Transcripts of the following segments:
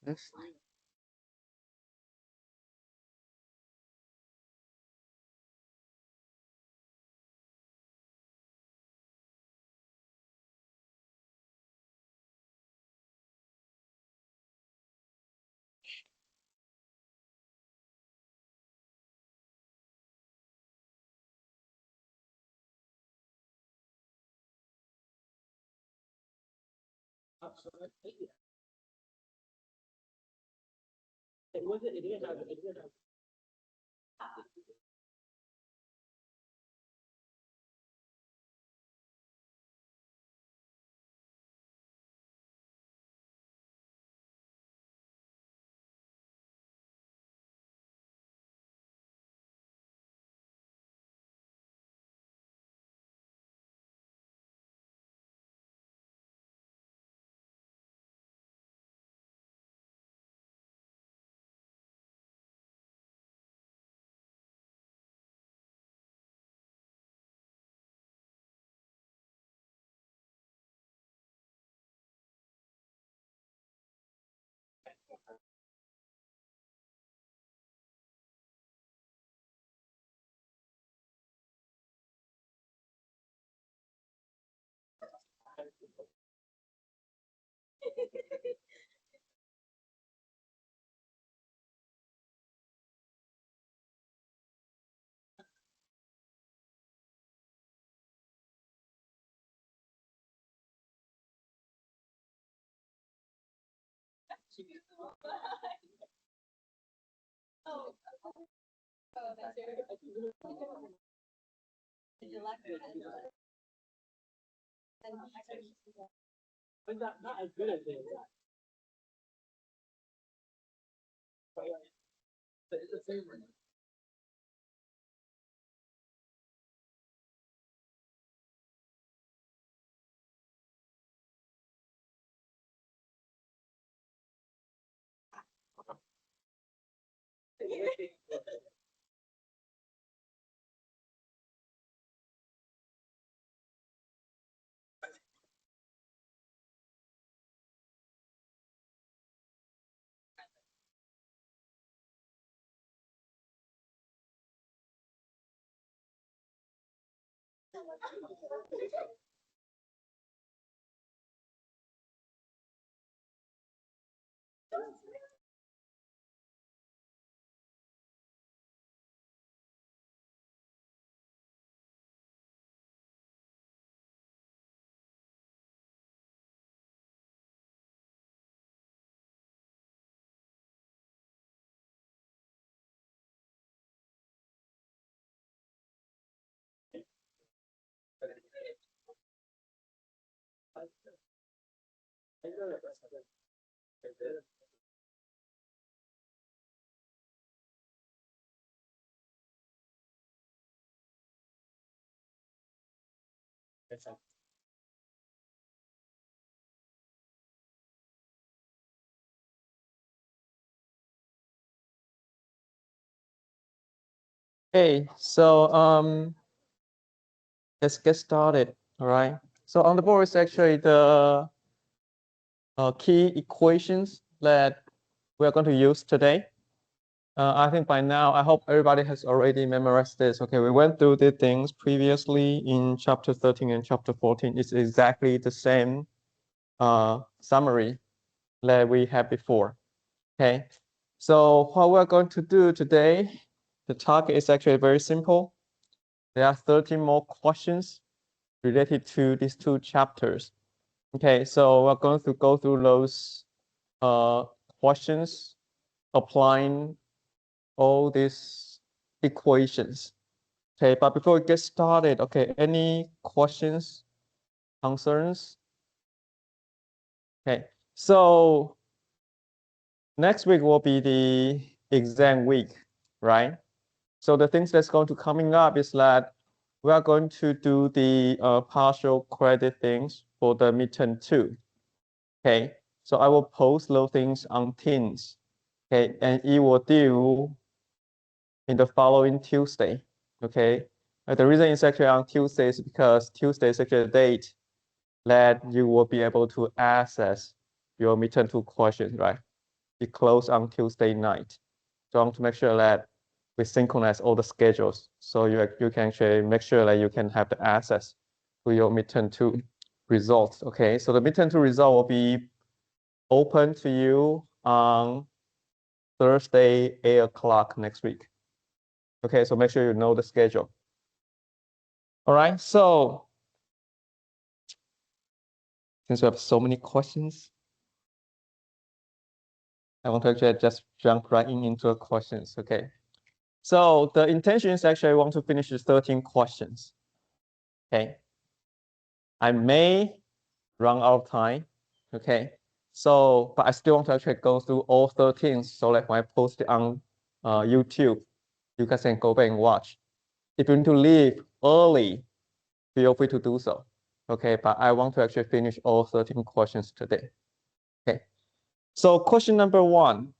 Yes. Okay, so let's get started. All right. So on the board is actually the key equations that we are going to use today. I think by now, I hope everybody has already memorized this. Okay, we went through the things previously in chapter 13 and chapter 14. It's exactly the same summary that we had before. Okay, so what we're going to do today, the target is actually very simple. There are 13 more questions related to these two chapters. Okay, so we're going to go through those questions applying all these equations. Okay, but before we get started, okay, any questions, concerns? Okay, so next week will be the exam week, right? So the things that's going to coming up is that we are going to do the partial credit things for the midterm 2. Okay, so I will post those things on Teams. Okay, and it will do in the following Tuesday. Okay. The reason is actually on Tuesday is because Tuesday is actually the date that you will be able to access your midterm 2 questions, right? It close on Tuesday night. So I want to make sure that we synchronize all the schedules so you can actually make sure that you can have the access to your midterm 2 results. Okay, so the midterm 2 result will be open to you on Thursday, 8 o'clock next week. Okay, so make sure you know the schedule. All right, so since we have so many questions, I want to actually just jump right into the questions. Okay, so the intention is actually I want to finish the 13 questions. Okay, I may run out of time. Okay, so but I still want to actually go through all 13. So that when I post it on YouTube, you guys can go back and watch. If you need to leave early, feel free to do so. Okay, but I want to actually finish all 13 questions today. Okay, so question number 1.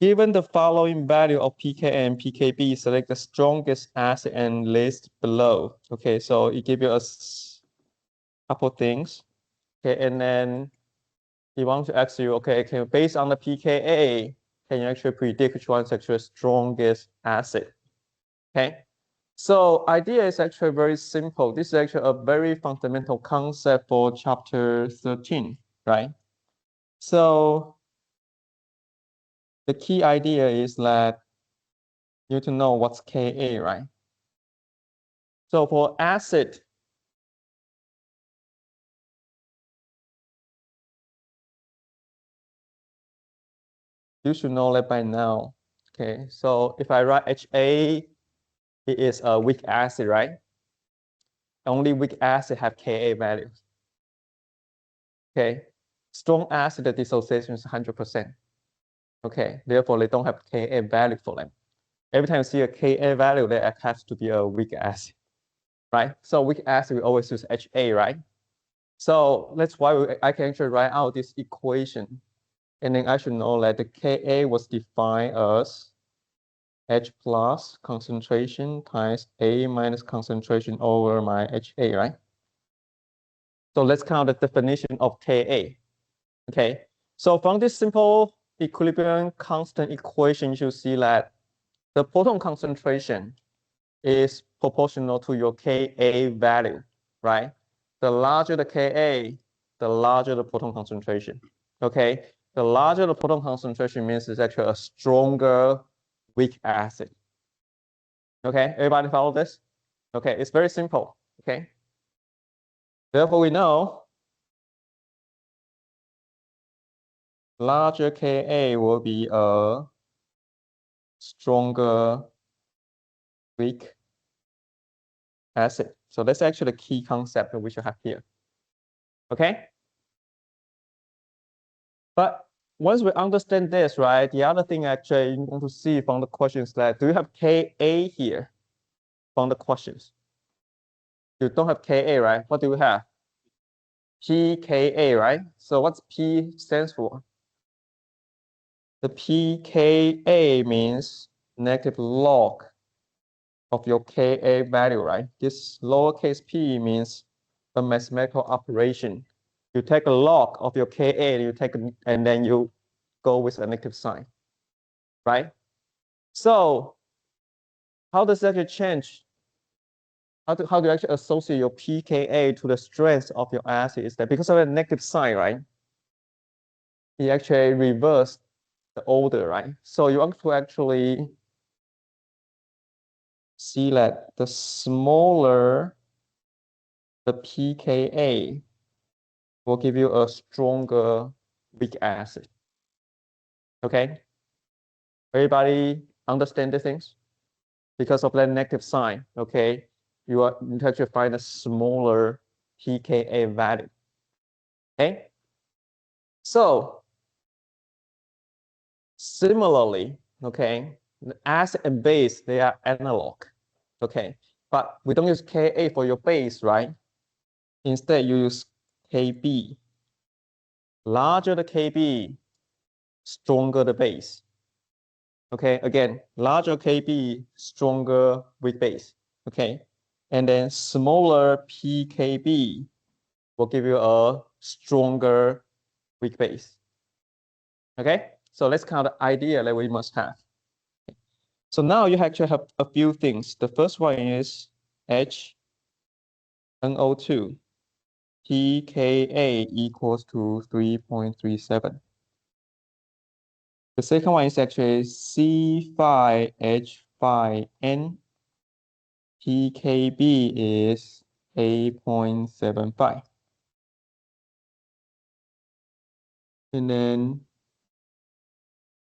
Given the following value of pK and pKb, select the strongest acid and list below. Okay, so it gives you a couple things. Okay, and then he wants to ask you, okay, based on the pKa, can you actually predict which one is actually the strongest acid? Okay, so idea is actually very simple. This is actually a very fundamental concept for chapter 13, right? So the key idea is that you need to know what's Ka, right? So for acid, you should know that by now. Okay, so if I write Ha, it is a weak acid, right? Only weak acid have Ka values. Okay, strong acid the dissociation is 100%. Okay, therefore they don't have Ka value for them. Every time you see a Ka value, there has to be a weak acid, right? So weak acid, we always use Ha, right? So that's why I can actually write out this equation. And then I should know that the Ka was defined as H plus concentration times A minus concentration over my Ha, right? So let's count the definition of Ka. Okay, so from this simple equilibrium constant equation, you see that the proton concentration is proportional to your Ka value, right? The larger the Ka, the larger the proton concentration. Okay, the larger the proton concentration means it's actually a stronger weak acid. Okay, everybody follow this? Okay, it's very simple. Okay, therefore we know larger Ka will be a stronger weak acid. So that's actually the key concept that we should have here. Okay? But once we understand this, right, the other thing actually you want to see from the questions that do you have Ka here from the questions? You don't have Ka, right? What do we have? pKa, right? So what's P stands for? The pKa means negative log of your Ka value, right? This lowercase p means a mathematical operation. You take a log of your Ka, and then you go with a negative sign, right? So how does that change? How do you actually associate your pKa to the strength of your acid? Is that because of a negative sign, right? You actually reverse the order, right? So you want to actually see that the smaller the pKa will give you a stronger weak acid. Okay? Everybody understand the things? Because of that negative sign, okay? You need to actually find a smaller pKa value. Okay? So similarly, okay, the acid and base, they are analog. Okay, but we don't use Ka for your base, right? Instead, you use Kb. Larger the Kb, stronger the base. Okay, again, larger KB, stronger weak base. Okay, and then smaller PKB will give you a stronger weak base. Okay, so let's count the idea that we must have. So now you actually have a few things. The first one is HNO2, pKa equals to 3.37. The second one is actually C5H5N, pKb is 8.75. And then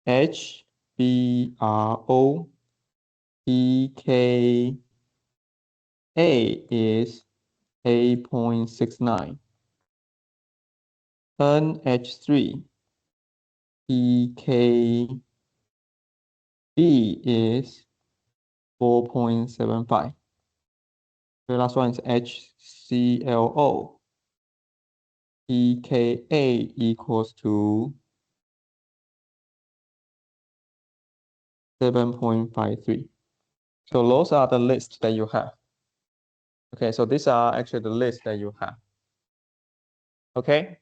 HBRO, pKa is 8.69. NH3, pKb is 4.75. The last one is HClO, pKa equals to 7.53. So those are the lists that you have. Okay, so these are actually the lists that you have. Okay,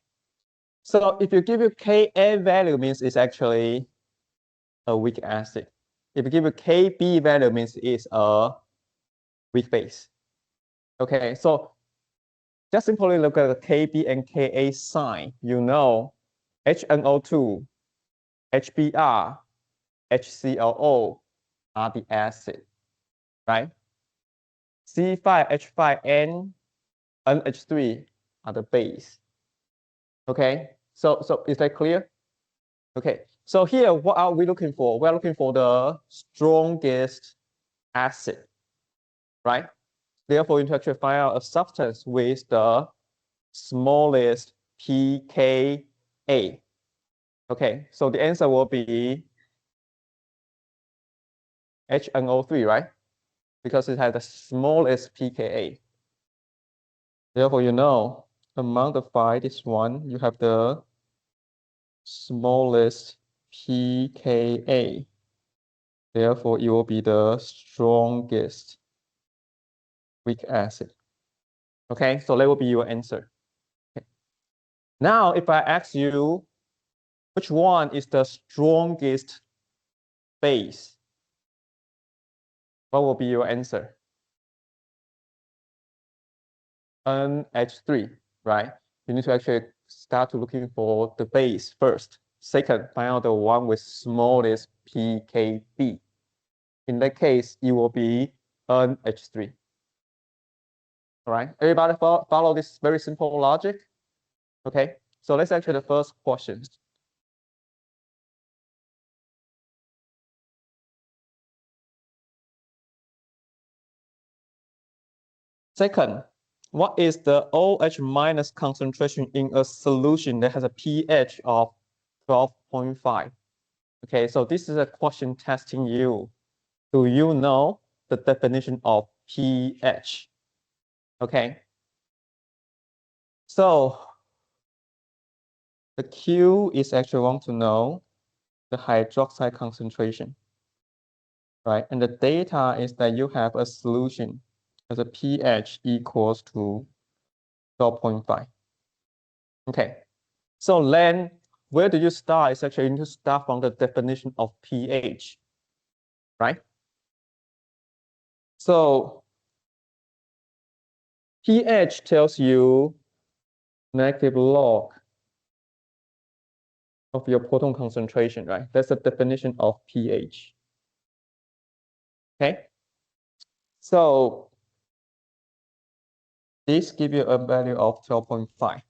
so if you give you Ka value means it's actually a weak acid. If you give you Kb value means it's a weak base. Okay, so just simply look at the Kb and Ka sign. You know HNO2, HBr, HClO are the acid, right? C5H5N, NH3 are the base. Okay, so is that clear? Okay, so here, what are we looking for? We're looking for the strongest acid, right? Therefore, you need to actually find out a substance with the smallest pKa. Okay, so the answer will be HNO3, right? Because it has the smallest pKa. Therefore, you know, among the five, this one, you have the smallest pKa. Therefore, it will be the strongest weak acid. Okay, so that will be your answer. Okay. Now, if I ask you, which one is the strongest base? What will be your answer? NH3, right? You need to actually start to looking for the base first. Second, find out the one with smallest pKb. In that case, it will be NH3. All right, everybody follow this very simple logic? Okay, so let's actually the first question. Second, what is the OH minus concentration in a solution that has a pH of 12.5? Okay, so this is a question testing you. Do you know the definition of pH? Okay, so the Q is actually want to know the hydroxide concentration, right? And the data is that you have a solution as a pH equals to 12.5. Okay, so then where do you start? It's actually you need to start from the definition of pH, right? So pH tells you negative log of your proton concentration, right? That's the definition of pH. Okay, so this gives you a value of 12.5.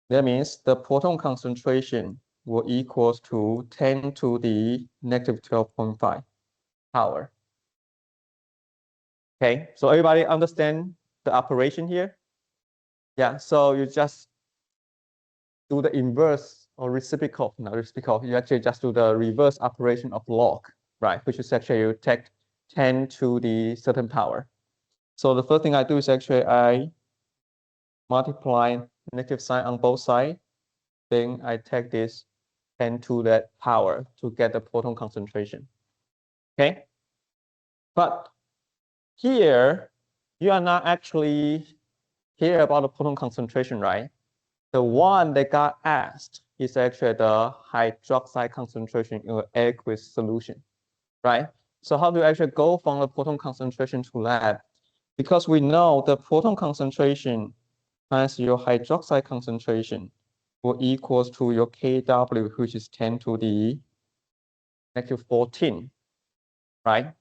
That means the proton concentration will equals to 10 to the negative 12.5 power. Okay, so everybody understand the operation here? Yeah, so you just do the inverse or reciprocal, not reciprocal, you actually just do the reverse operation of log, right? Which is actually you take 10 to the certain power. So the first thing I do is actually I multiply negative sign on both sides then I take this 10 to that power to get the proton concentration. Okay? But here, you are not actually here about the proton concentration, right? The one that got asked is actually the hydroxide concentration in an aqueous solution, right? So how do you actually go from the proton concentration to lab? Because we know the proton concentration times your hydroxide concentration will equals to your Kw, which is 10 to the negative 14, right?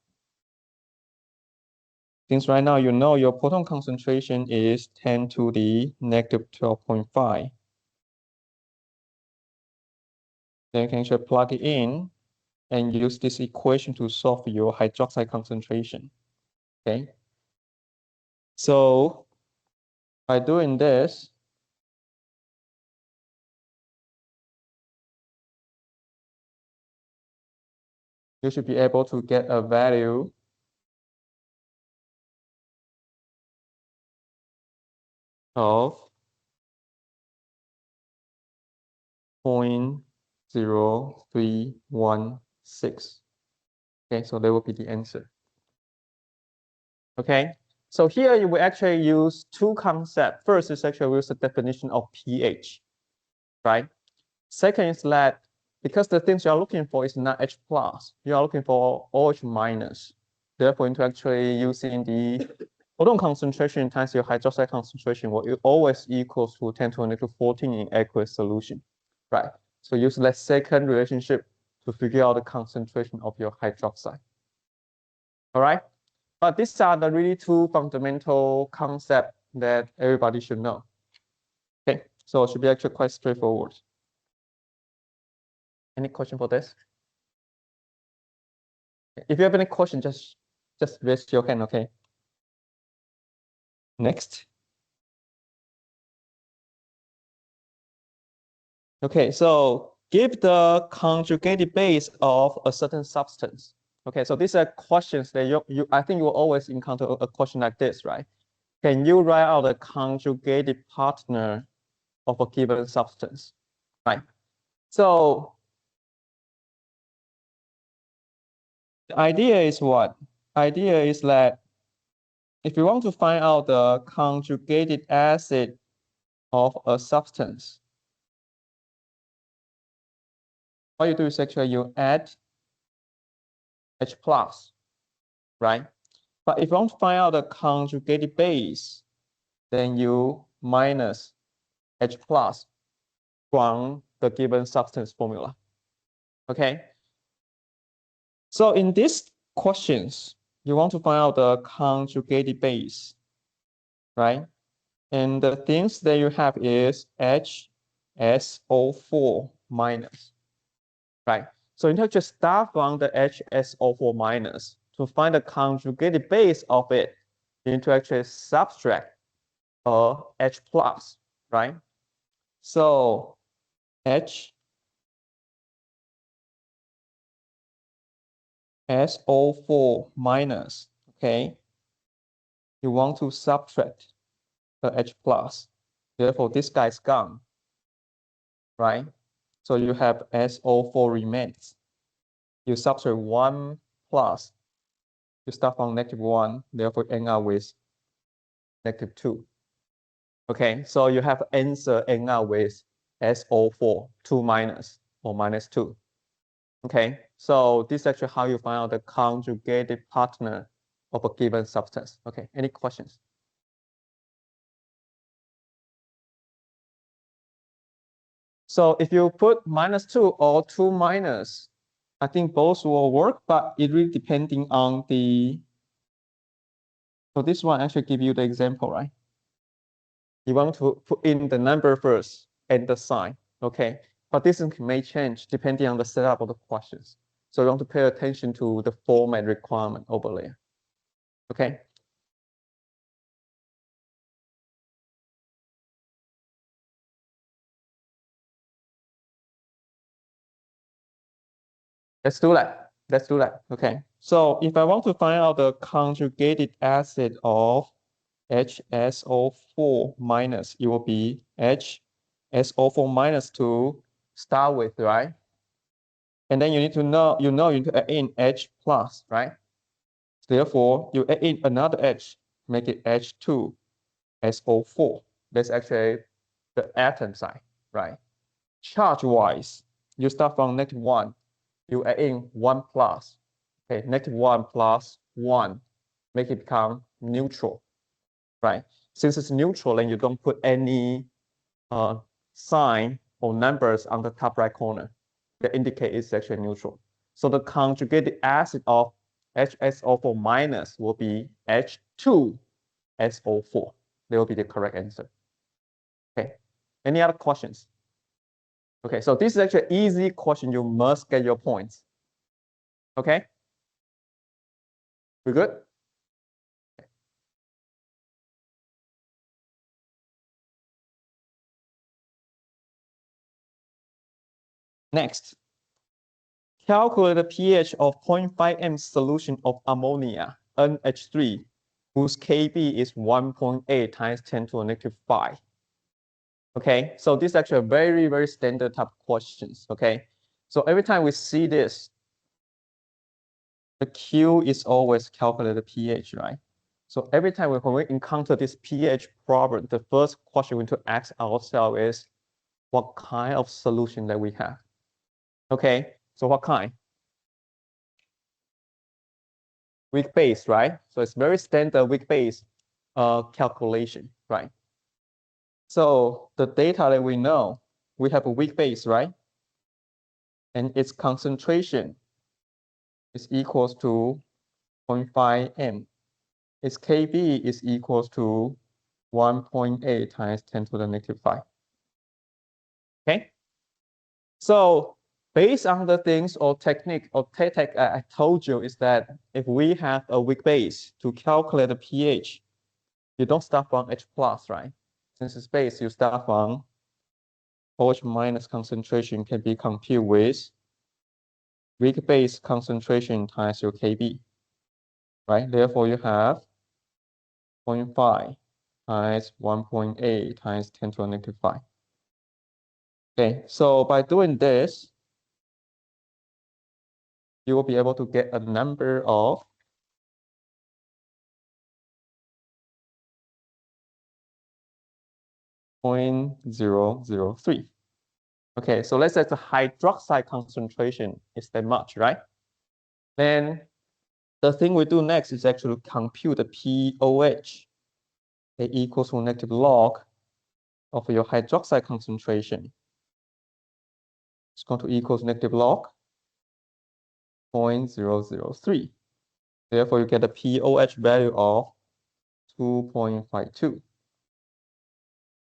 Since right now you know your proton concentration is 10 to the negative 12.5. Then you can actually plug it in and use this equation to solve your hydroxide concentration. Okay. So by doing this, you should be able to get a value of 0.0316. Okay, so that will be the answer. Okay, so here you will actually use two concepts. First is actually use the definition of pH, right? Second is that because the things you are looking for is not H plus, you are looking for OH minus. Therefore, into actually using the proton concentration times your hydroxide concentration will always equals to 10 to the negative 14 in aqueous solution, right? So use that second relationship to figure out the concentration of your hydroxide. All right, but these are the really two fundamental concepts that everybody should know. Okay, so it should be actually quite straightforward. Any question for this? If you have any question, just raise your hand, okay? Next. Okay, so give the conjugated base of a certain substance. Okay, so these are questions that I think you will always encounter a question like this, right? Can you write out a conjugated partner of a given substance, right? So the idea is what? Idea is that if you want to find out the conjugated acid of a substance, what you do is actually you add H plus, right? But if you want to find out the conjugated base, then you minus H plus from the given substance formula. Okay. So in these questions, you want to find out the conjugated base, right? And the things that you have is HSO4 minus, right? So you have to start from the HSO4 minus to find the conjugated base of it. You need to actually subtract H plus, right? So HSO4 minus, okay? You want to subtract the H plus. Therefore, this guy is gone, right? So you have SO4 remains. You subtract 1 plus. You start from -1, therefore end up with -2. Okay, so you have answer end up with SO4, 2 minus or -2. Okay, so this is actually how you find out the conjugated partner of a given substance. Okay, any questions? So if you put -2 or 2 minus, I think both will work, but it really depending on the, so this one actually give you the example, right? You want to put in the number first and the sign, okay? But this may change depending on the setup of the questions. So you want to pay attention to the format requirement over there, okay? Let's do that. Let's do that. Okay. So if I want to find out the conjugated acid of HSO4 minus, it will be HSO4 SO4 minus to start with, right? And then you need to know, you need to add in H plus, right? Therefore, you add in another H, make it H2, SO4. That's actually the atom side, right? Charge-wise, you start from -1, you add in 1 plus. Okay, -1 plus 1, make it become neutral, right? Since it's neutral, then you don't put any sign or numbers on the top right corner that indicate it's actually neutral. So the conjugated acid of HSO4 minus will be H2SO4. That will be the correct answer. Okay. Any other questions? Okay, so this is actually an easy question. You must get your points. Okay? We good? Next, calculate the pH of 0.5 m solution of ammonia, NH3, whose Kb is 1.8 times 10 to the negative 5. Okay, so this is actually a very, very standard type of questions. Okay, so every time we see this, the Q is always calculate the pH, right? So every time when we encounter this pH problem, the first question we need to ask ourselves is, what kind of solution that we have? Okay, so what kind? Weak base, right? So it's very standard weak base calculation, right? So the data that we know, we have a weak base, right? And its concentration is equals to 0.5 m. Its Kb is equals to 1.8 times 10 to the negative 5. Okay? So based on the things or technique or tactic I told you is that if we have a weak base to calculate the pH, you don't start from H plus, right? Since it's base, you start from OH minus concentration can be computed with weak base concentration times your Kb, right? Therefore, you have 0.5 times 1.8 times 10 to the negative 5. Okay, so by doing this, you will be able to get a number of 0.003. Okay, so let's say the hydroxide concentration is that much, right? Then the thing we do next is actually compute the pOH. A equals to negative log of your hydroxide concentration. It's going to equals negative log 0.003. Therefore, you get a pOH value of 2.52.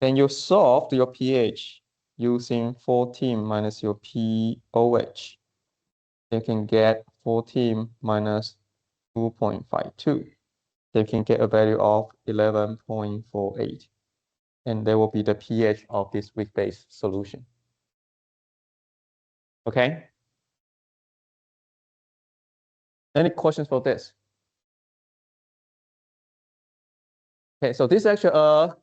Then you solve your pH using 14 minus your pOH. You can get 14 minus 2.52. You can get a value of 11.48. And that will be the pH of this weak base solution. Okay? Any questions for this? Okay, so this is actually a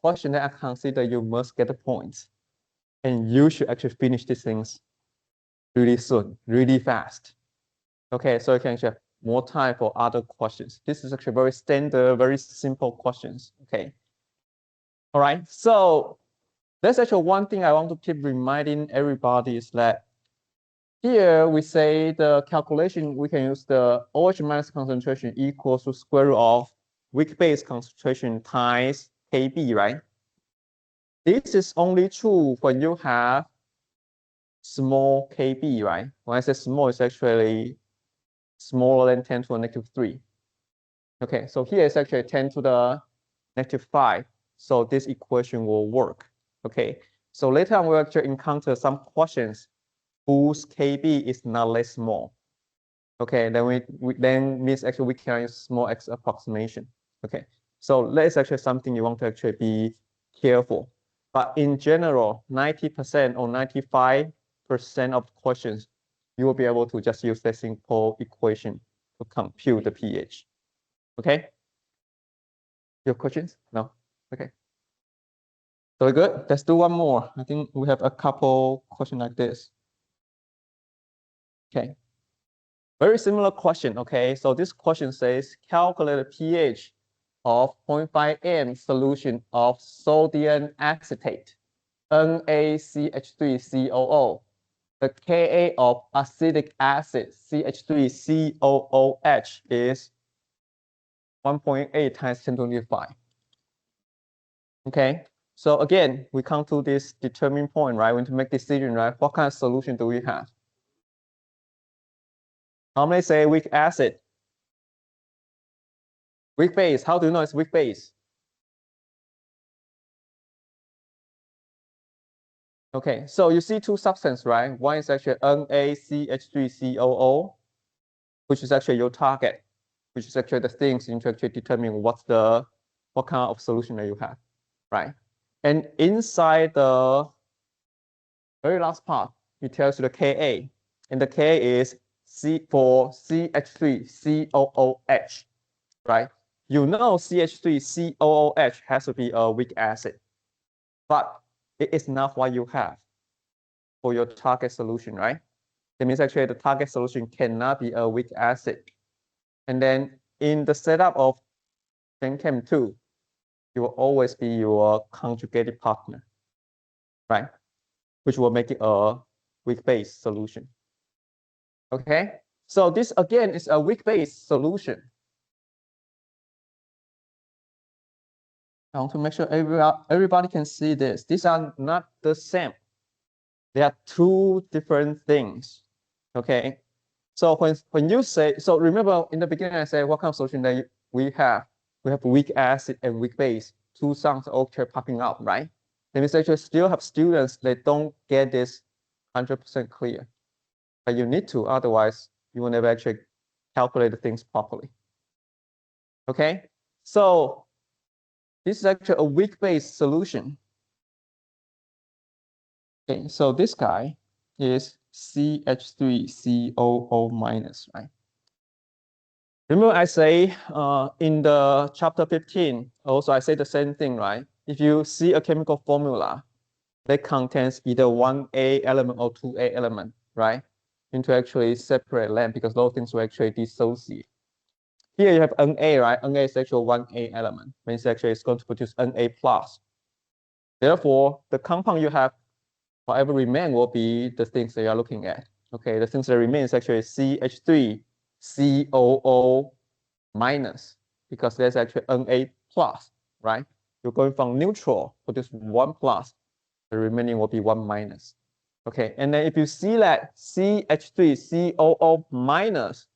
question that I consider you must get the points. And you should actually finish these things really soon, really fast. Okay, so you can actually have more time for other questions. This is actually very standard, very simple questions. Okay. All right, so that's actually one thing I want to keep reminding everybody is that here we say the calculation, we can use the OH minus concentration equals to square root of weak base concentration times Kb, right? This is only true when you have small Kb, right? When I say small, it's actually smaller than 10 to the negative 3. Okay, so here is actually 10 to the negative 5. So this equation will work. Okay, so later on we'll actually encounter some questions whose Kb is not less small. Okay, then we then means actually we can use small x approximation. Okay, so that is actually something you want to actually be careful. But in general, 90% or 95% of questions, you will be able to just use that simple equation to compute the pH. Okay? Your questions? No? Okay. So good. Let's do one more. I think we have a couple questions like this. Okay. Very similar question. Okay. So this question says calculate the pH of 0.5 m solution of sodium acetate, NaCH3COO. The Ka of acetic acid, CH3COOH, is 1.8 times 10 to the 5. Okay, so again, we come to this determining point, right? We need to make decision, right? What kind of solution do we have? How many say weak acid? Weak base. How do you know it's weak base? Okay, so you see two substances, right? One is actually NaCH3COO, which is actually your target, which is actually the things you need to actually determine what kind of solution that you have, right? And inside the very last part, it tells you the Ka, and the Ka is C for CH3COOH, right? You know CH3COOH has to be a weak acid, but it is not what you have for your target solution, right? That means actually the target solution cannot be a weak acid. And then in the setup of CHEM1312, it will always be your conjugated partner, right? Which will make it a weak base solution. Okay, so this again is a weak base solution. I want to make sure everybody can see this. These are not the same. They are two different things. Okay, so when you say, so remember in the beginning I said what kind of solution that we have? We have weak acid and weak base. Two sounds okay popping up, right? That means actually still have students that don't get this 100% clear. But you need to, otherwise you will never actually calculate the things properly. Okay, so this is actually a weak base solution. Okay, so this guy is CH3COO minus, right? Remember I say in the chapter 15, also I say the same thing, right? If you see a chemical formula that contains either 1A element or 2A element, right? You need to actually separate them because those things will actually dissociate. Here you have Na, right? Na is actually 1A element, means actually it's going to produce Na plus. Therefore, the compound you have, whatever remain will be the things that you are looking at. Okay, the things that remain is actually CH3COO minus, because there's actually Na plus, right? You're going from neutral, produce 1 plus, the remaining will be 1 minus. Okay, and then if you see that CH3COO minus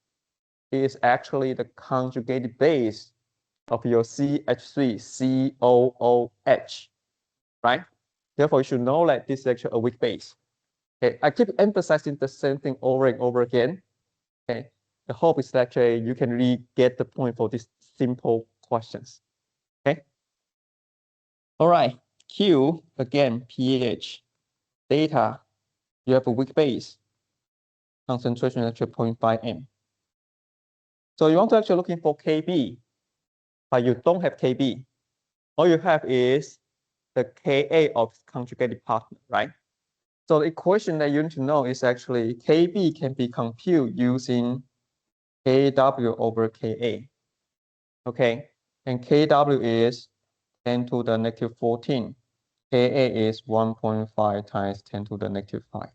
is actually the conjugated base of your CH3COOH, right? Therefore, you should know that this is actually a weak base. Okay, I keep emphasizing the same thing over and over again. Okay, the hope is that actually you can really get the point for these simple questions. Okay. All right. Q again, pH, data. You have a weak base, concentration actually 0.5 m. So you want to actually looking for Kb, but you don't have Kb. All you have is the Ka of conjugated partner, right? So the equation that you need to know is actually Kb can be computed using Kw over Ka. Okay, and Kw is 10 to the negative 14. Ka is 1.5 times 10 to the negative 5.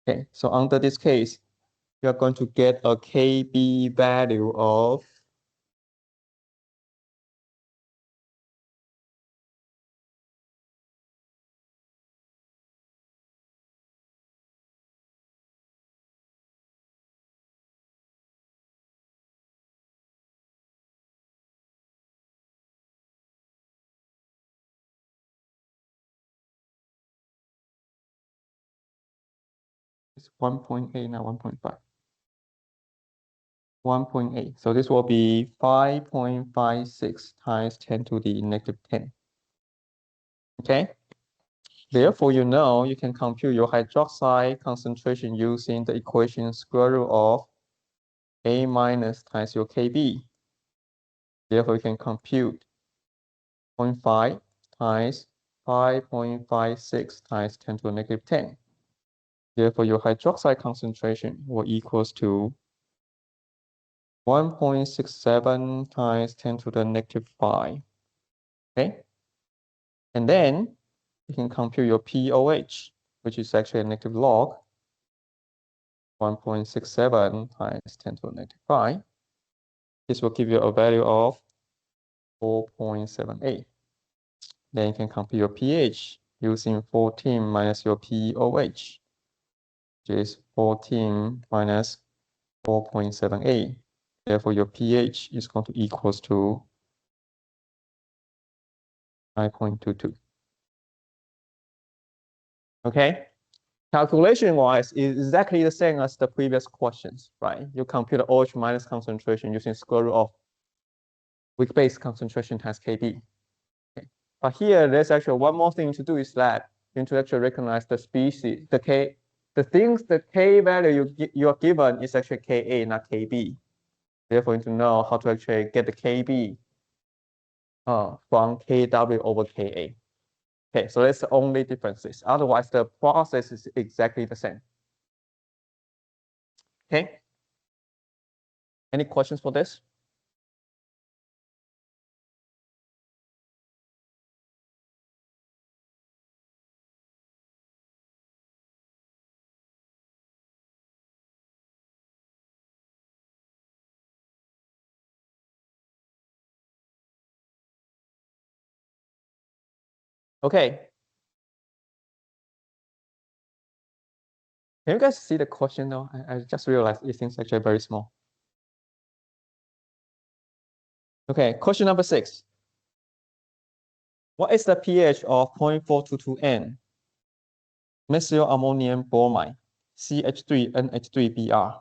Okay, so under this case, you're going to get a Kb value of 1.8, not 1.5. 1.8. So this will be 5.56 times 10 to the negative 10. Okay. Therefore, you know you can compute your hydroxide concentration using the equation square root of A minus times your Kb. Therefore, you can compute 0.5 times 5.56 times 10 to the negative 10. Therefore, your hydroxide concentration will equals to 1.67 times 10 to the negative 5. Okay? And then you can compute your POH, which is actually a negative log 1.67 times 10 to the negative 5. This will give you a value of 4.78. Then you can compute your pH using 14 minus your POH, which is 14 minus 4.78. Therefore, your pH is going to equals to 9.22. Okay? Calculation-wise, is exactly the same as the previous questions, right? You compute the OH minus concentration using square root of weak base concentration times Kb. Okay. But here, there's actually one more thing to do is that you need to actually recognize the species, the K, the things, the K value you are given is actually Ka, not Kb. Therefore, you need to know how to actually get the Kb from Kw over Ka. Okay, so that's the only differences. Otherwise, the process is exactly the same. Okay. Any questions for this? Okay. Can you guys see the question now? I just realized it seems actually very small. Okay, question number 6. What is the pH of 0.422N? Methyl ammonium bromide, CH3NH3Br.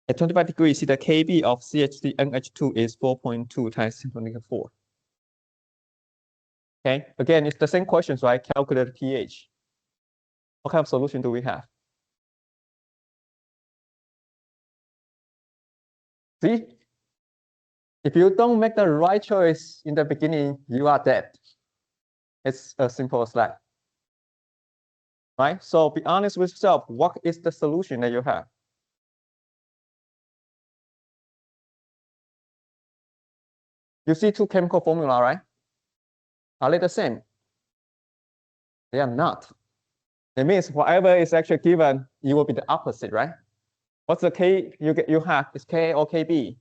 At 25 degrees, see the Kb of CH3NH2 is 4.2 times 10 to the negative 4. Okay, again, it's the same questions, right? Calculate the pH. What kind of solution do we have? See, if you don't make the right choice in the beginning, you are dead. It's as simple as that. Right? So be honest with yourself. What is the solution that you have? You see two chemical formula, right? Are they the same? They are not. It means whatever is actually given, it will be the opposite, right? What's the K you have? Is Ka or Kb?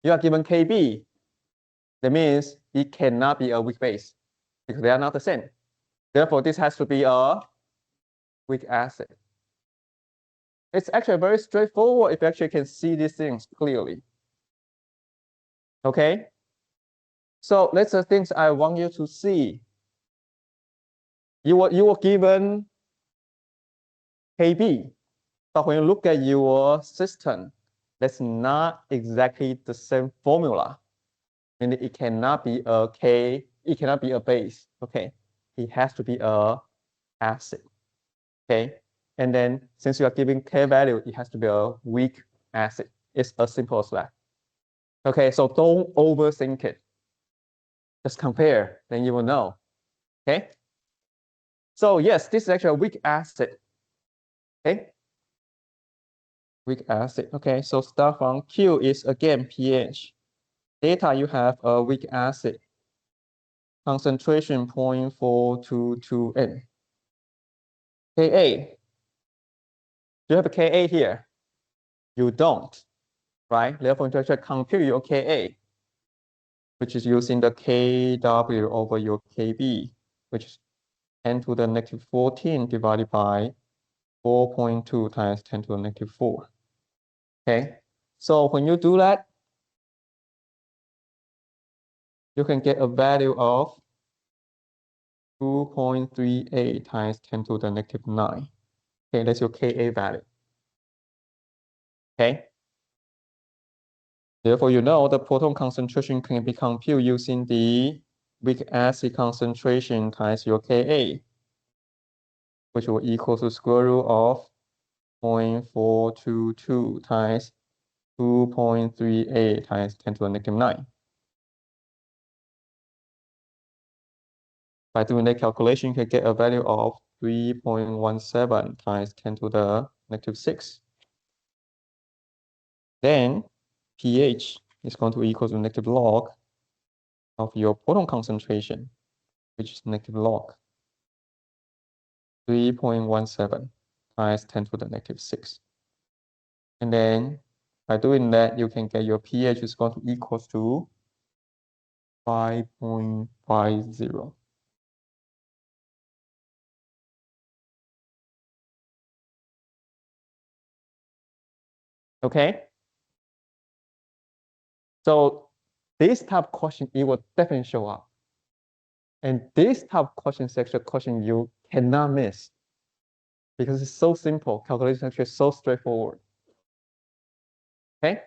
You are given Kb. That means it cannot be a weak base because they are not the same. Therefore, this has to be a weak acid. It's actually very straightforward if you actually can see these things clearly. Okay? So that's the things I want you to see. You were given Kb, but when you look at your system, that's not exactly the same formula. And it cannot be a K, it cannot be a base. Okay, it has to be a acid. Okay, and then since you are giving K value, it has to be a weak acid. It's as simple as that. Okay, so don't overthink it. Just compare, then you will know. Okay. So yes, this is actually a weak acid. Okay. Weak acid. Okay, so start from Q is again pH. Data you have a weak acid. Concentration 0.422N. Ka. Do you have a Ka here? You don't, right? Therefore, you actually compute your Ka, which is using the Kw over your Kb, which is 10 to the negative 14 divided by 4.2 times 10 to the negative 4. Okay, so when you do that, you can get a value of 2.38 times 10 to the negative 9. Okay, that's your Ka value. Okay. Therefore, you know the proton concentration can be computed using the weak acid concentration times your Ka, which will equal to square root of 0.422 times 2.38 times 10 to the negative 9. By doing that calculation, you can get a value of 3.17 times 10 to the negative 6. Then pH is going to equal to negative log of your proton concentration, which is negative log 3.17 times 10 to the negative 6. And then by doing that, you can get your pH is going to equal to 5.50. Okay? So this type of question, it will definitely show up. And this type of question is actually a question you cannot miss because it's so simple. Calculation actually is so straightforward. Okay?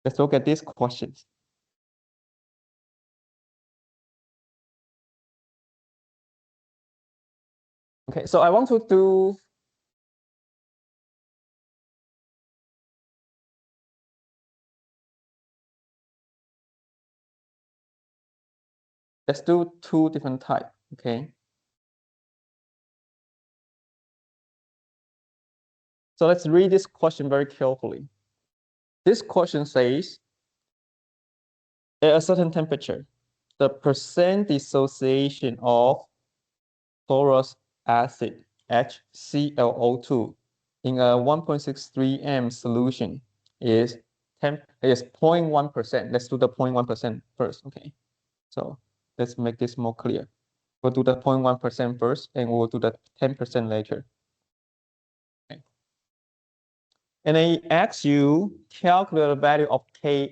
Let's look at these questions. Okay, so I want to do let's do two different types. Okay. So let's read this question very carefully. This question says, at a certain temperature, the percent dissociation of porous acid HClO2 in a 1.63 m solution is 0.1%. Let's do the 0.1% first. Okay. So let's make this more clear. We'll do the 0.1% first, and we'll do the 10% later. Okay. And then it asks you calculate the value of Ka,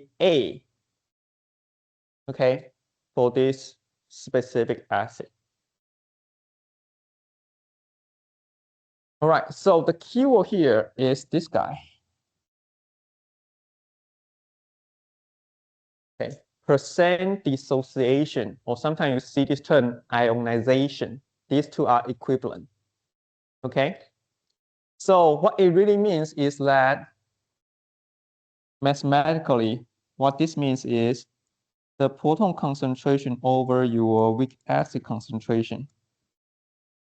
okay, for this specific acid. All right, so the keyword here is this guy. Okay, percent dissociation, or sometimes you see this term ionization. These two are equivalent. Okay, so what it really means is that mathematically, what this means is the proton concentration over your weak acid concentration,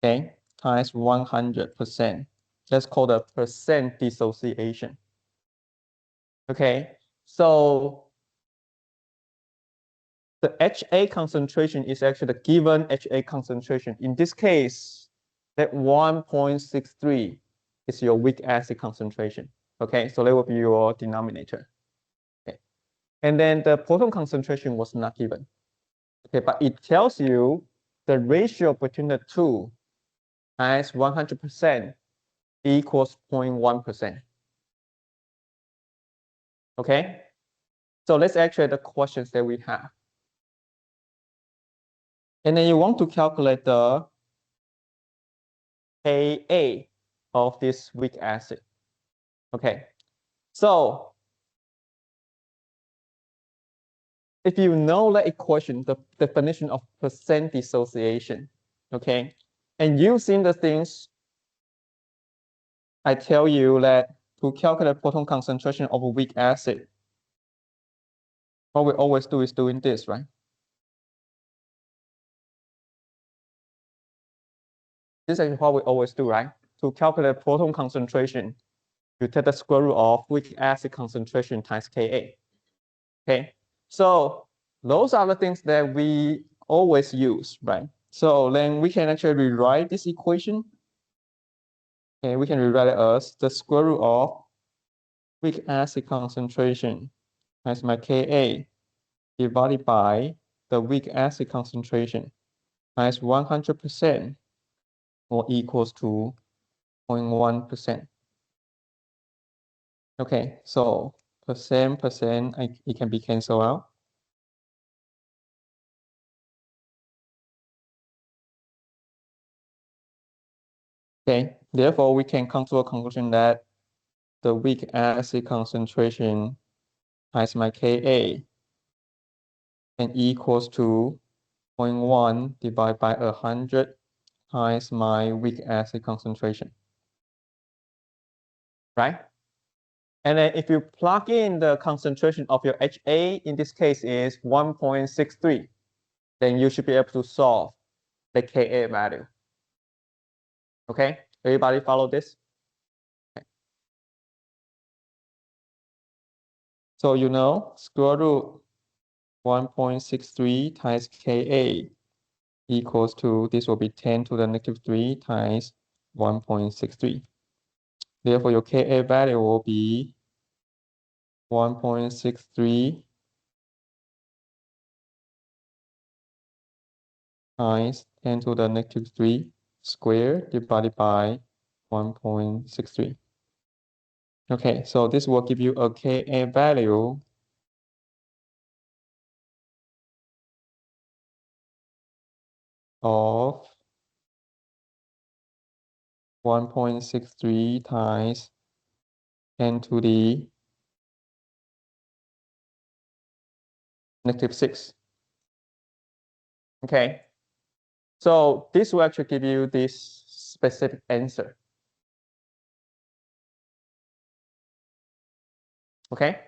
okay, times 100%. Let's call the percent dissociation. Okay, so the HA concentration is actually the given HA concentration. In this case, that 1.63 is your weak acid concentration. Okay, so that will be your denominator. Okay, and then the proton concentration was not given. Okay, but it tells you the ratio between the two times 100% equals 0.1%. Okay, so let's actually the questions that we have. And then you want to calculate the Ka of this weak acid. Okay, so if you know that equation, the definition of percent dissociation, okay, and using the things I tell you that to calculate proton concentration of a weak acid, what we always do is doing this, right? This is what we always do, right? To calculate proton concentration, you take the square root of weak acid concentration times Ka. Okay, so those are the things that we always use, right? So then we can actually rewrite this equation. Okay, we can rewrite it as the square root of weak acid concentration times my Ka divided by the weak acid concentration times 100% or equals to 0.1%. Okay, so percent, it can be canceled out. Okay, therefore we can come to a conclusion that the weak acid concentration times my Ka and equals to 0.1 divided by 100 times my weak acid concentration. right? And then if you plug in the concentration of your HA, in this case is 1.63, then you should be able to solve the Ka value. Okay, everybody follow this? Okay. So you know, square root 1.63 times Ka equals to, this will be 10 to the negative 3 times 1.63. Therefore, your Ka value will be 1.63 times 10 to the negative 3 squared divided by 1.63. Okay, so this will give you a Ka value of 1.63 times 10 to the negative 6. Okay, so this will actually give you this specific answer. Okay.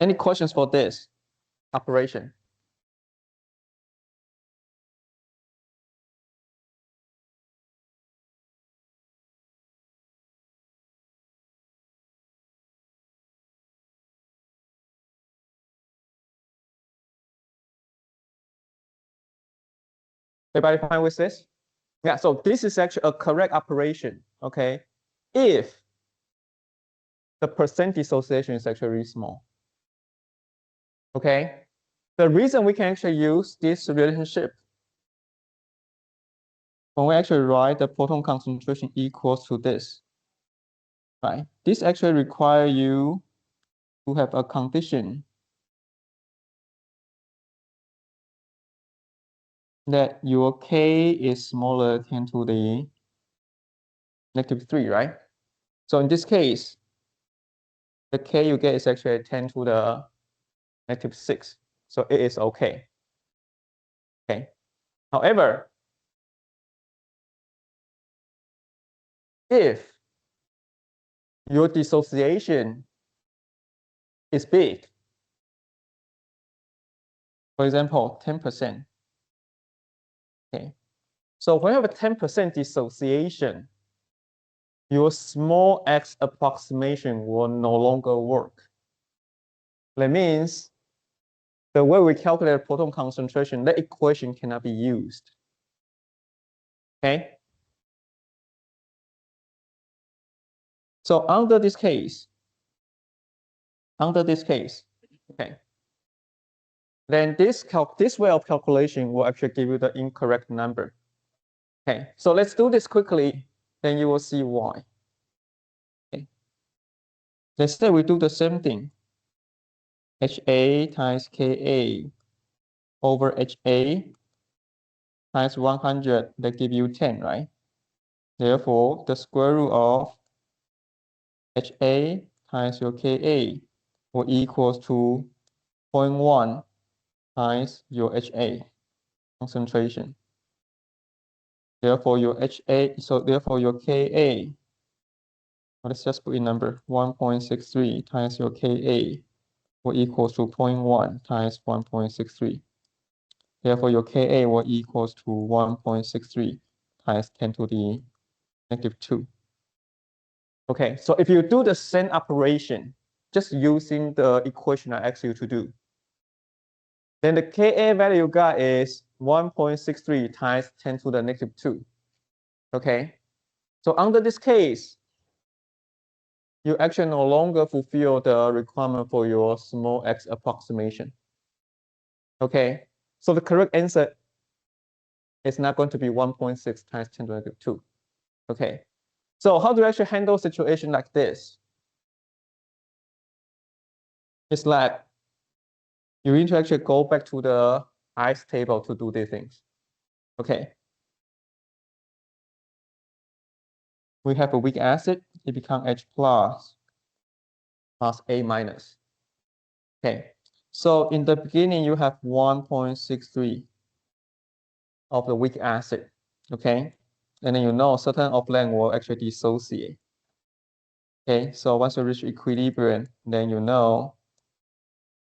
Any questions for this operation? Everybody fine with this? Yeah, so this is actually a correct operation, okay? If the percent dissociation is actually really small. Okay? The reason we can actually use this relationship when we actually write the proton concentration equals to this, right? This actually requires you to have a condition that your K is smaller than 10 to the negative 3, right? So in this case, the K you get is actually 10 to the negative 6. So it is okay. Okay. However, if your dissociation is big, for example, 10%. Okay. So when you have a 10% dissociation, your small x approximation will no longer work. That means the way we calculate proton concentration, that equation cannot be used. Okay. So under this case, okay, then this way of calculation will actually give you the incorrect number. Okay, so let's do this quickly, then you will see why. Okay. Let's say we do the same thing. HA times Ka over HA times 100, that give you 10, right? Therefore, the square root of HA times your Ka will equals to 0.1 times your HA concentration. Therefore, your HA, so therefore your Ka, let's just put in number 1.63 times your Ka will equals to 0.1 times 1.63. Therefore, your Ka will equals to 1.63 times 10 to the negative 2. Okay, so if you do the same operation, just using the equation I asked you to do, then the Ka value you got is 1.63 times 10 to the negative 2. Okay, so under this case, you actually no longer fulfill the requirement for your small x approximation. Okay, so the correct answer is not going to be 1.6 times 10 to the negative 2. Okay, so how do you actually handle a situation like this? It's like you need to actually go back to the ice table to do these things. Okay, we have a weak acid, it becomes H plus A minus. Okay, so in the beginning, you have 1.63 of the weak acid. Okay, and then you know certain of length will actually dissociate. Okay, so once you reach equilibrium, then you know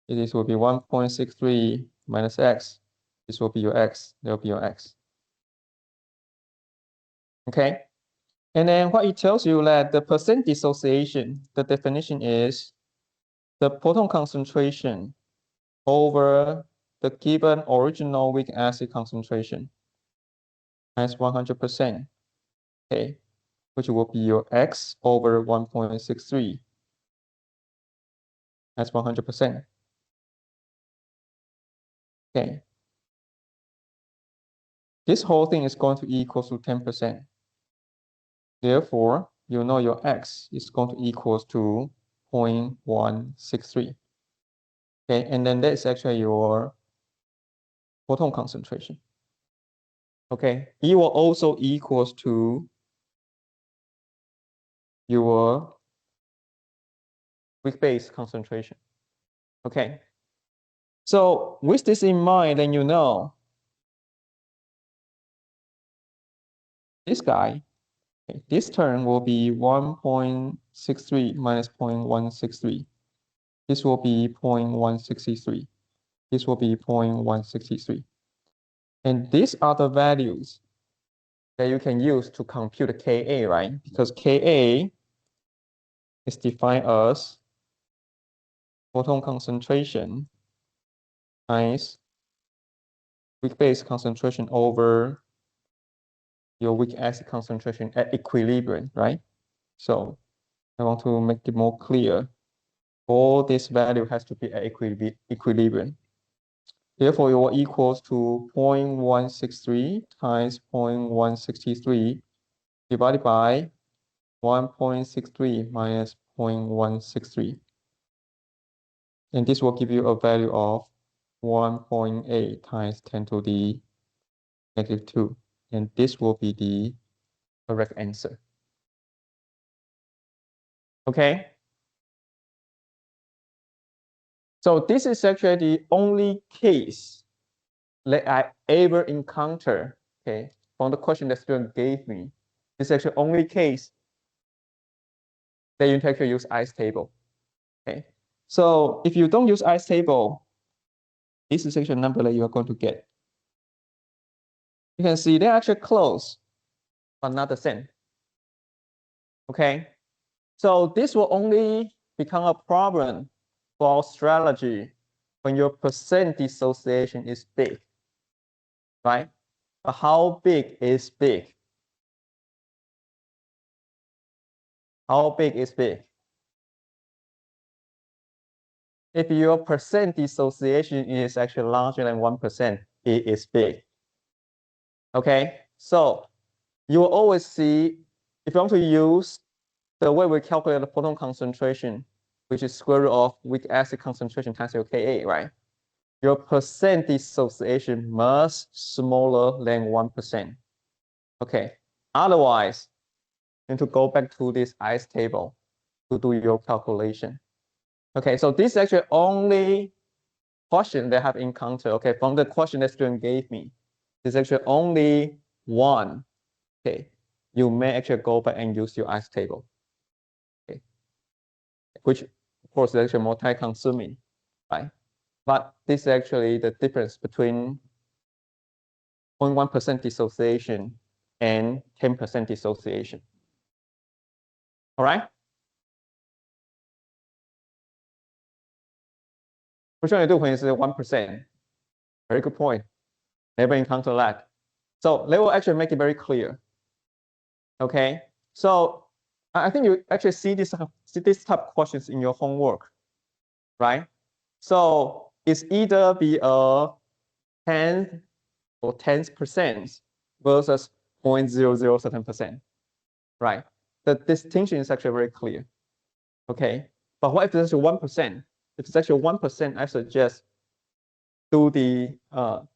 this will be 1.63 minus x. This will be your x. There will be your x. Okay, and then what it tells you that the percent dissociation, the definition is the proton concentration over the given original weak acid concentration times 100%. Okay, which will be your x over 1.63 as 100%. Okay. This whole thing is going to equal to 10%. Therefore, you know your x is going to equal to 0.163. Okay, and then that's actually your proton concentration. Okay, it will also equals to your weak base concentration. Okay, so with this in mind, then you know this guy, okay, this term will be 1.63 minus 0.163. This will be 0.163. This will be 0.163. And these are the values that you can use to compute the Ka, right? Because Ka is defined as proton concentration times weak base concentration over your weak acid concentration at equilibrium, right? So I want to make it more clear. All this value has to be at equilibrium. Therefore, it will equals to 0.163 times 0.163 divided by 1.63 minus 0.163. And this will give you a value of 1.8 times 10 to the negative 2. And this will be the correct answer. Okay? So this is actually the only case that I ever encounter, okay, from the question the student gave me. This is actually only case that you actually use ice table. Okay. So if you don't use ice table, this is actually a number that you are going to get. You can see they're actually close, but not the same. Okay. So this will only become a problem for our strategy when your percent dissociation is big, right? But how big is big? How big is big? If your percent dissociation is actually larger than 1%, it is big. Okay, so you will always see, if you want to use the way we calculate the proton concentration, which is square root of weak acid concentration times your Ka, right? Your percent dissociation must smaller than 1%. Okay, otherwise, you need to go back to this ice table to do your calculation. Okay, so this is actually only question that I have encountered. Okay, from the question that student gave me, there's actually only one. Okay, you may actually go back and use your ice table. Okay, which of course is actually more time consuming, right? But this is actually the difference between 0.1% dissociation and 10% dissociation. All right? Which one you do when it's 1%? Very good point. Never encountered that. So they will actually make it very clear. Okay, so I think you actually see this type of questions in your homework, right? So it's either be a 10 or 10% versus 0.00 certain percent, right? The distinction is actually very clear. Okay, but what if it's actually 1%? If it's actually 1%, I suggest do the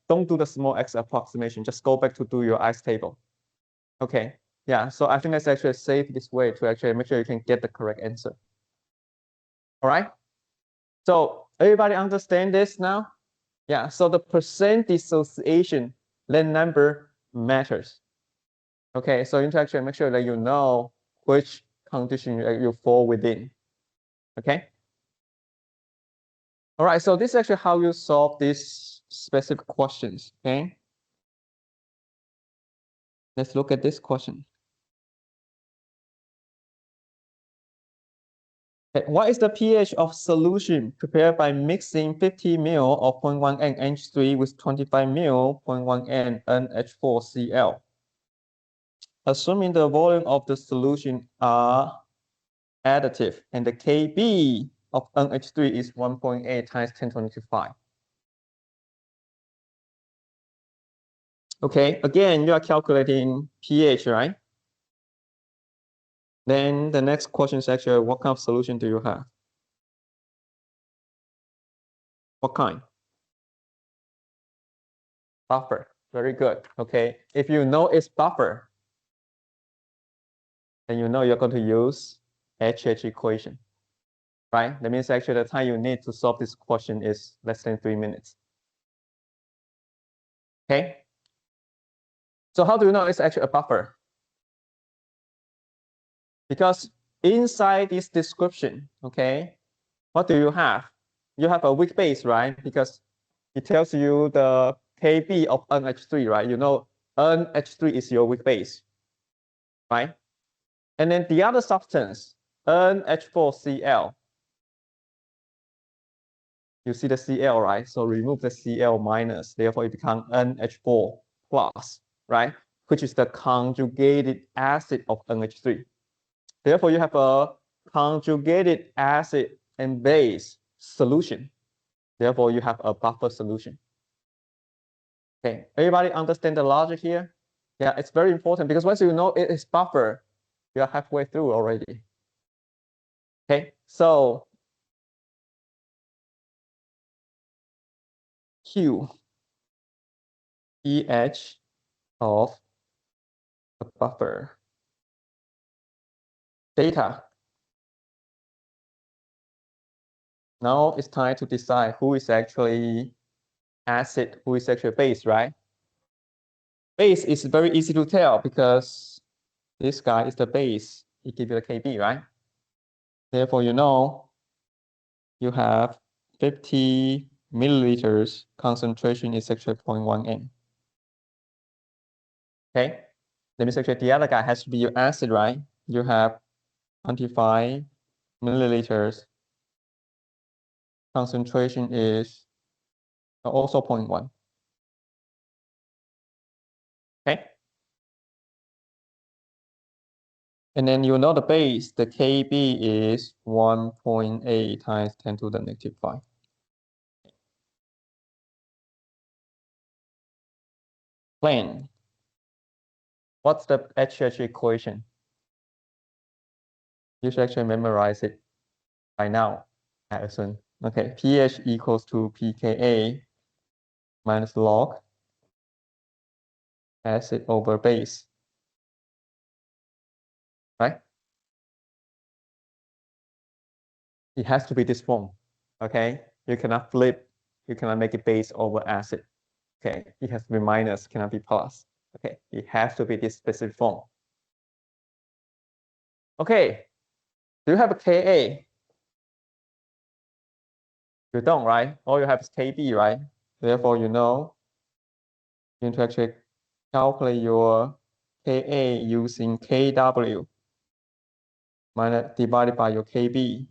don't do the small x approximation. Just go back to do your ice table. Okay, yeah. So I think that's actually a safest way to actually make sure you can get the correct answer. All right. So everybody understand this now? Yeah. So the percent dissociation, that number matters. Okay, so you need to actually make sure that you know which condition you fall within. Okay. All right, so this is actually how you solve these specific questions. Okay. Let's look at this question. Okay, what is the pH of solution prepared by mixing 50 ml of 0.1 N NH3 with 25 ml 0.1 N NH4Cl? Assuming the volume of the solution are additive and the Kb of NH3 is 1.8 times 10 to the 5. Okay, again, you are calculating pH, right? Then the next question is actually, what kind of solution do you have? What kind? Buffer. Very good. Okay, if you know it's buffer, then you know you're going to use HH equation, right? That means actually the time you need to solve this question is less than 3 minutes. Okay. So how do you know it's actually a buffer? Because inside this description, okay, what do you have? You have a weak base, right? Because it tells you the Kb of NH3, right? You know NH3 is your weak base, right? And then the other substance, NH4Cl. You see the Cl, right? So remove the Cl minus, therefore it becomes NH4 plus, right? Which is the conjugated acid of NH3. Therefore, you have a conjugated acid and base solution. Therefore, you have a buffer solution. Okay, everybody understand the logic here? Yeah, it's very important because once you know it is buffer, you are halfway through already. Okay, so Q, pH of a buffer. Data. Now it's time to decide who is actually acid, who is actually base, right? Base is very easy to tell because this guy is the base. He gives you the Kb, right? Therefore, you know you have 50 milliliters concentration is actually 0.1 N. Okay, that means actually the other guy has to be your acid, right? You have 25 milliliters. Concentration is also 0.1. Okay. And then you know the base, the Kb is 1.8 times 10 to the negative 5. Plain. What's the HH equation? You should actually memorize it by now, Harrison. Okay, pH equals to pKa minus log acid over base, right? It has to be this form, okay? You cannot flip, you cannot make it base over acid, okay? It has to be minus, cannot be plus, okay? It has to be this specific form. Okay, do you have a Ka? You don't, right? All you have is Kb, right? Therefore, you know you need to actually calculate your Ka using Kw minus divided by your Kb.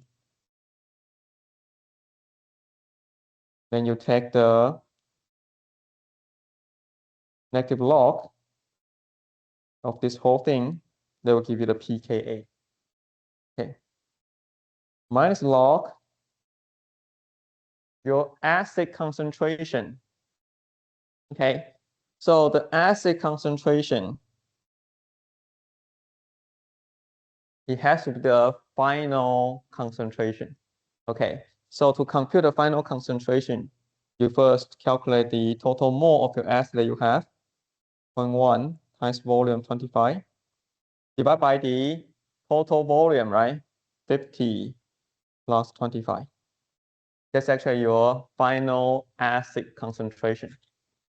Then you take the negative log of this whole thing, that will give you the pKa. Okay. Minus log your acid concentration. Okay. So the acid concentration, it has to be the final concentration. Okay. So to compute the final concentration, you first calculate the total mole of your acid that you have, 0.1 times volume 25, divided by the total volume, right? 50 plus 25. That's actually your final acid concentration,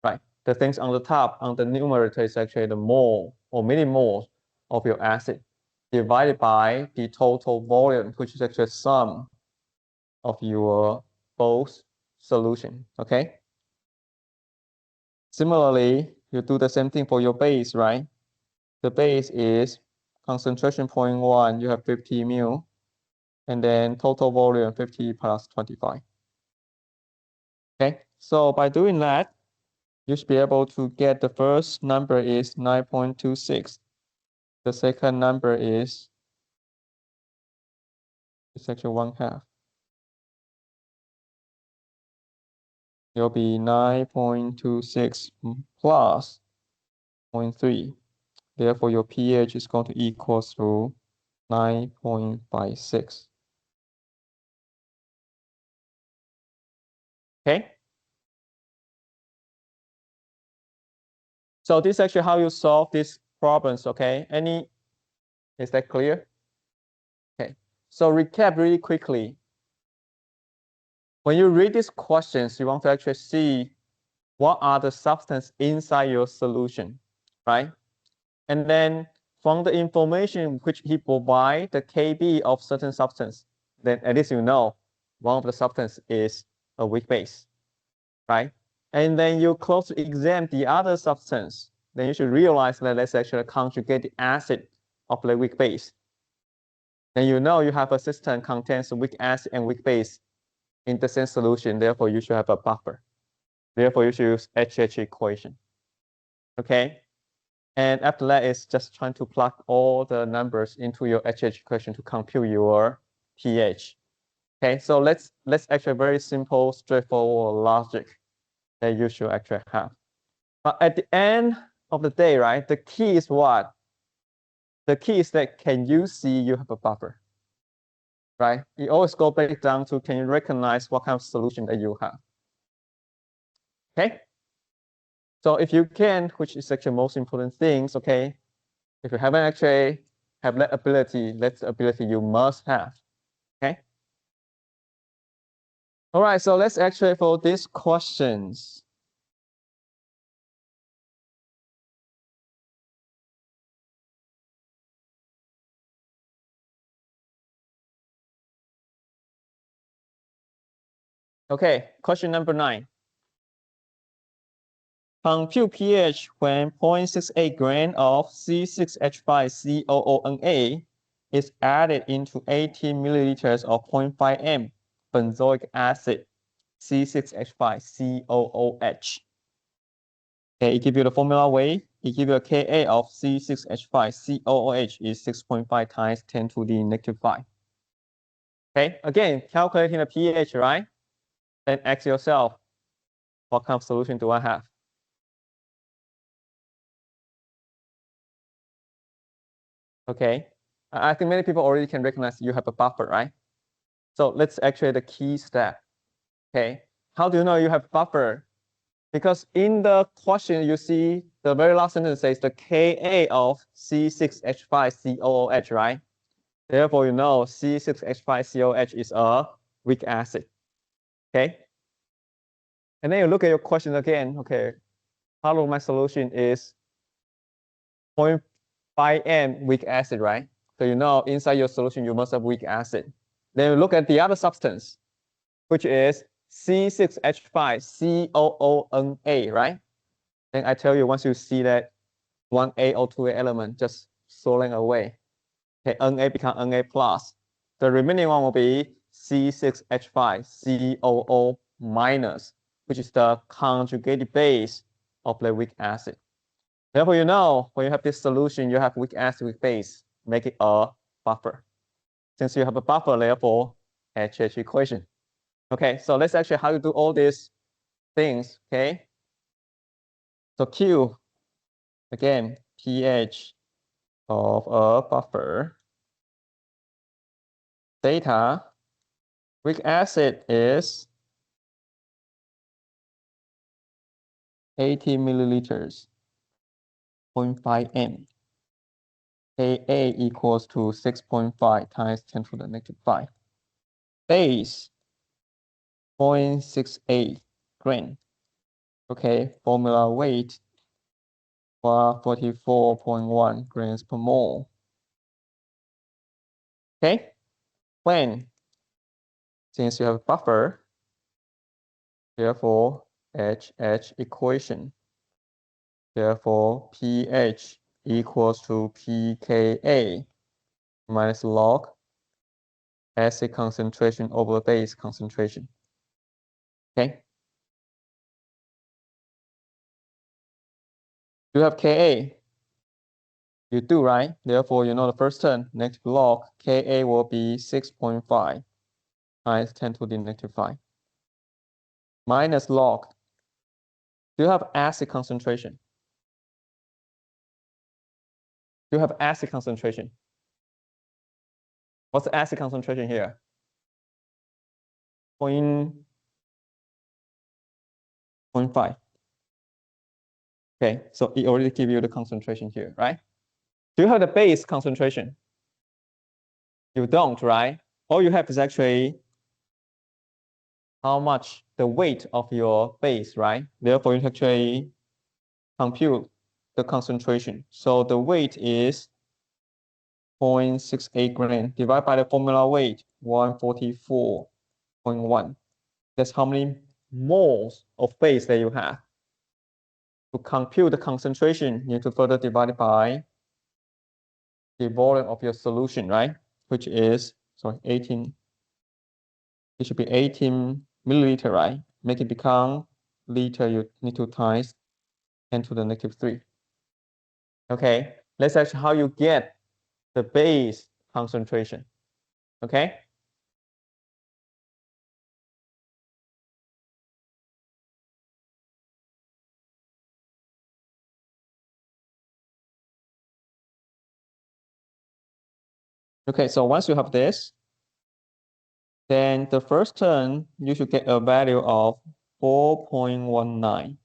right? The things on the top, on the numerator is actually the mole or millimoles of your acid divided by the total volume, which is actually a sum of your both solution, okay? Similarly, you do the same thing for your base, right? The base is concentration 0.1, you have 50 mil, and then total volume 50 plus 25. Okay, so by doing that, you should be able to get the first number is 9.26. The second number is actually 1/2. It'll be 9.26 plus 0.3. Therefore, your pH is going to equal to 9.56. Okay. So this is actually how you solve these problems, okay? Is that clear? Okay. So recap really quickly. When you read these questions, you want to actually see what are the substances inside your solution, right? And then from the information which he provides, the KB of certain substance, then at least you know one of the substance is a weak base, right? And then you closely examine the other substance, then you should realize that that's actually a conjugated acid of the weak base. Then you know you have a system contains weak acid and weak base in the same solution, therefore you should have a buffer. Therefore you should use HH equation, okay? And after that, it's just trying to plug all the numbers into your HH equation to compute your pH. Okay, so let's actually very simple, straightforward logic that you should actually have. But at the end of the day, right, the key is what? The key is that can you see you have a buffer, right? You always go back down to can you recognize what kind of solution that you have? Okay. So if you can, which is actually most important things, okay, if you haven't actually have that ability you must have, okay? All right, so let's actually for these questions. Okay, question number 9. Compute pH when 0.68 gram of C6H5COONA is added into 80 milliliters of 0.5 m benzoic acid C6H5COOH. Okay, it gives you the formula way. It gives you a Ka of C6H5COOH is 6.5 times 10 to the negative 5. Okay, again, calculating the pH, right? Then ask yourself, what kind of solution do I have? Okay, I think many people already can recognize you have a buffer, right? So let's actually the key step. Okay, how do you know you have buffer? Because in the question, you see the very last sentence says the Ka of C6H5COOH, right? Therefore, you know C6H5COOH is a weak acid. Okay. And then you look at your question again. Okay, part of my solution is 0.5 m weak acid, right? So you know inside your solution you must have weak acid. Then you look at the other substance, which is C6H5COONA, right? Then I tell you once you see that 1A or 2A element just falling away, okay, Na become Na plus. The remaining one will be C6H5COO minus, which is the conjugated base of the weak acid. Therefore, you know when you have this solution, you have weak acid, weak base, make it a buffer. Since you have a buffer, therefore, HH equation. Okay, so let's actually how to do all these things, okay? So Q, again, pH of a buffer. Data, weak acid is 80 milliliters, 0.5 m. Ka equals to 6.5 times 10 to the negative 5. Base, 0.68 gram. Okay, formula weight 44.1 grams per mole. Okay, when, since you have a buffer, therefore HH equation, therefore pH equals to pKa minus log acid concentration over base concentration. Okay. Do you have Ka? You do, right? Therefore, you know the first term, negative log, Ka will be 6.5 times 10 to the negative 5. Minus log. Do you have acid concentration? Do you have acid concentration? What's the acid concentration here? 0.5. Okay, so it already gives you the concentration here, right? Do you have the base concentration? You don't, right? All you have is actually how much the weight of your base, right? Therefore, you actually compute the concentration. So the weight is 0.68 gram divided by the formula weight, 144.1. That's how many moles of base that you have. To compute the concentration, you need to further divide it by the volume of your solution, right? Which is, sorry, 18. It should be 18 milliliter, right? Make it become liter, you need to times 10 to the negative 3. Okay, let's actually how you get the base concentration. Okay. Okay, so once you have this, then the first term, you should get a value of 4.19.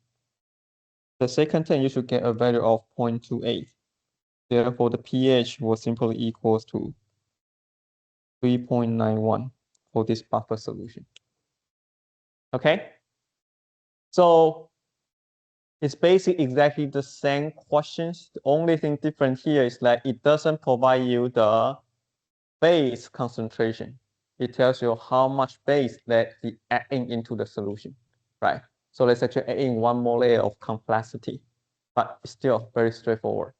The second term, you should get a value of 0.28. Therefore, the pH will simply equals to 3.91 for this buffer solution. Okay? So it's basically exactly the same questions. The only thing different here is that it doesn't provide you the base concentration. It tells you how much base that the adding into the solution, right? So let's actually add in one more layer of complexity, but it's still very straightforward.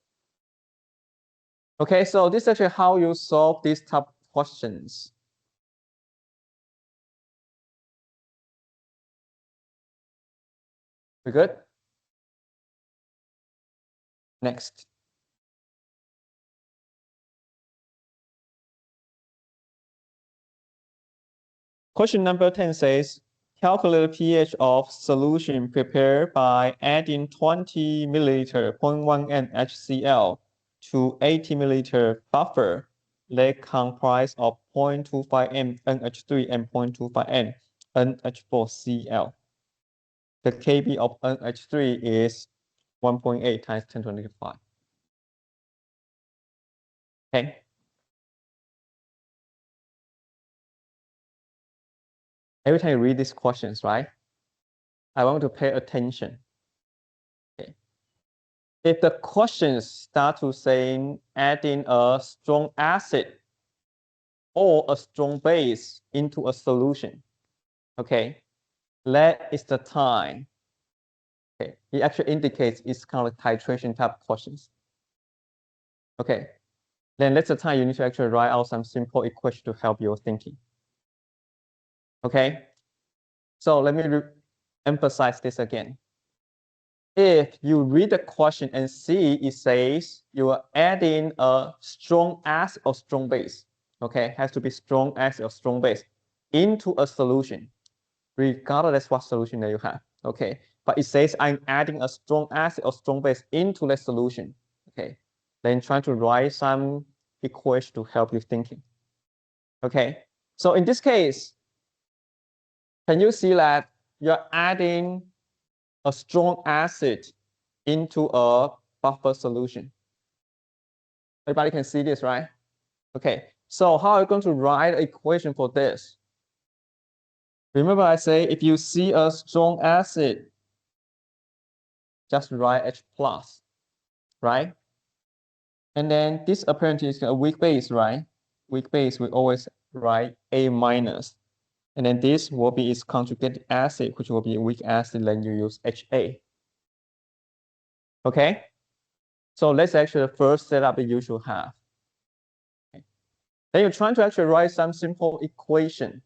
Okay, so this is actually how you solve these type of questions. We good? Next. Question number 10 says, calculate pH of solution prepared by adding 20 milliliter 0.1 NaCl to 80 milliliter buffer that comprise of 0.25 M NH3 and 0.25 N NH4Cl. The Kb of NH3 is 1.8 times 10 to the negative 5. Okay. Every time you read these questions, right? I want to pay attention. Okay. If the questions start to say adding a strong acid or a strong base into a solution, okay, that is the time. Okay, it actually indicates it's kind of like titration type questions. Okay, then that's the time you need to actually write out some simple equation to help your thinking. Okay, so let me emphasize this again. If you read the question and see it says you are adding a strong acid or strong base, okay, has to be strong acid or strong base into a solution, regardless what solution that you have, okay. But it says I'm adding a strong acid or strong base into the solution, okay. Then try to write some equation to help you thinking, okay. So in this case, can you see that you're adding a strong acid into a buffer solution? Everybody can see this, right? Okay, so how are you going to write an equation for this? Remember I say if you see a strong acid, just write H plus. right? And then this apparently is a weak base, right? Weak base, we always write A minus. And then this will be its conjugated acid, which will be a weak acid, then you use HA. Okay? So let's actually first set up the usual half. Okay. Then you're trying to actually write some simple equation.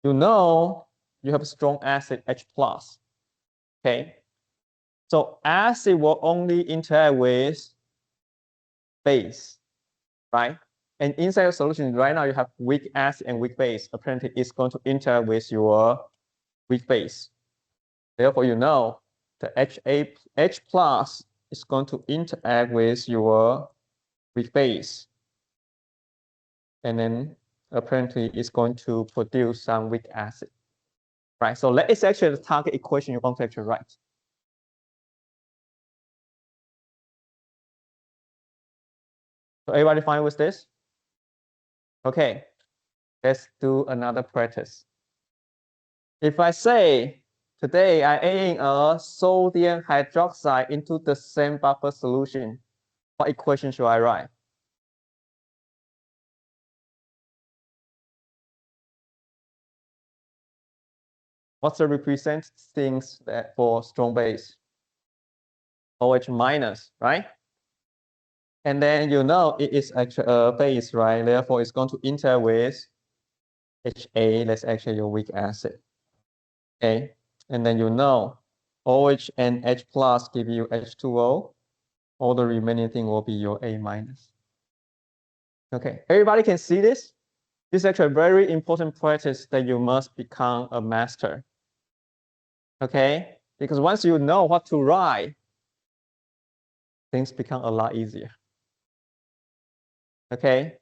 You know you have a strong acid H plus. Okay? So acid will only interact with base, right? And inside your solution right now, you have weak acid and weak base. Apparently, it's going to interact with your weak base. Therefore, you know the H plus is going to interact with your weak base. And then apparently, it's going to produce some weak acid, right? So that is actually the target equation you want to actually write. So everybody fine with this? Okay, let's do another practice. If I say today I'm adding a sodium hydroxide into the same buffer solution, what equation should I write? What's the represent things that for strong base? OH minus, right? And then you know it is actually a base, right? Therefore, it's going to interact with HA, that's actually your weak acid. Okay, and then you know OH and H plus give you H2O. All the remaining thing will be your A minus. Okay, everybody can see this? This is actually a very important practice that you must become a master. Okay, because once you know what to write, things become a lot easier. Okay,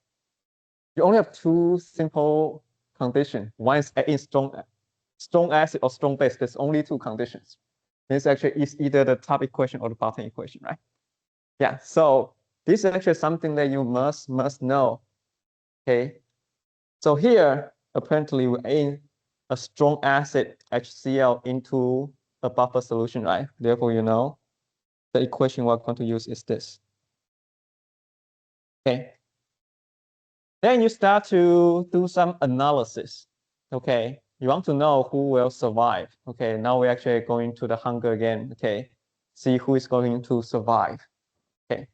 you only have two simple conditions. One is adding strong acid or strong base. There's only two conditions. This actually is either the top equation or the bottom equation, right? Yeah. So this is actually something that you must know. Okay. So here, apparently, we're adding a strong acid HCl into a buffer solution, right? Therefore, you know the equation we're going to use is this. Okay. Then you start to do some analysis. Okay. You want to know who will survive. Okay. Now we're actually going to the hunger again. Okay. See who is going to survive. Okay.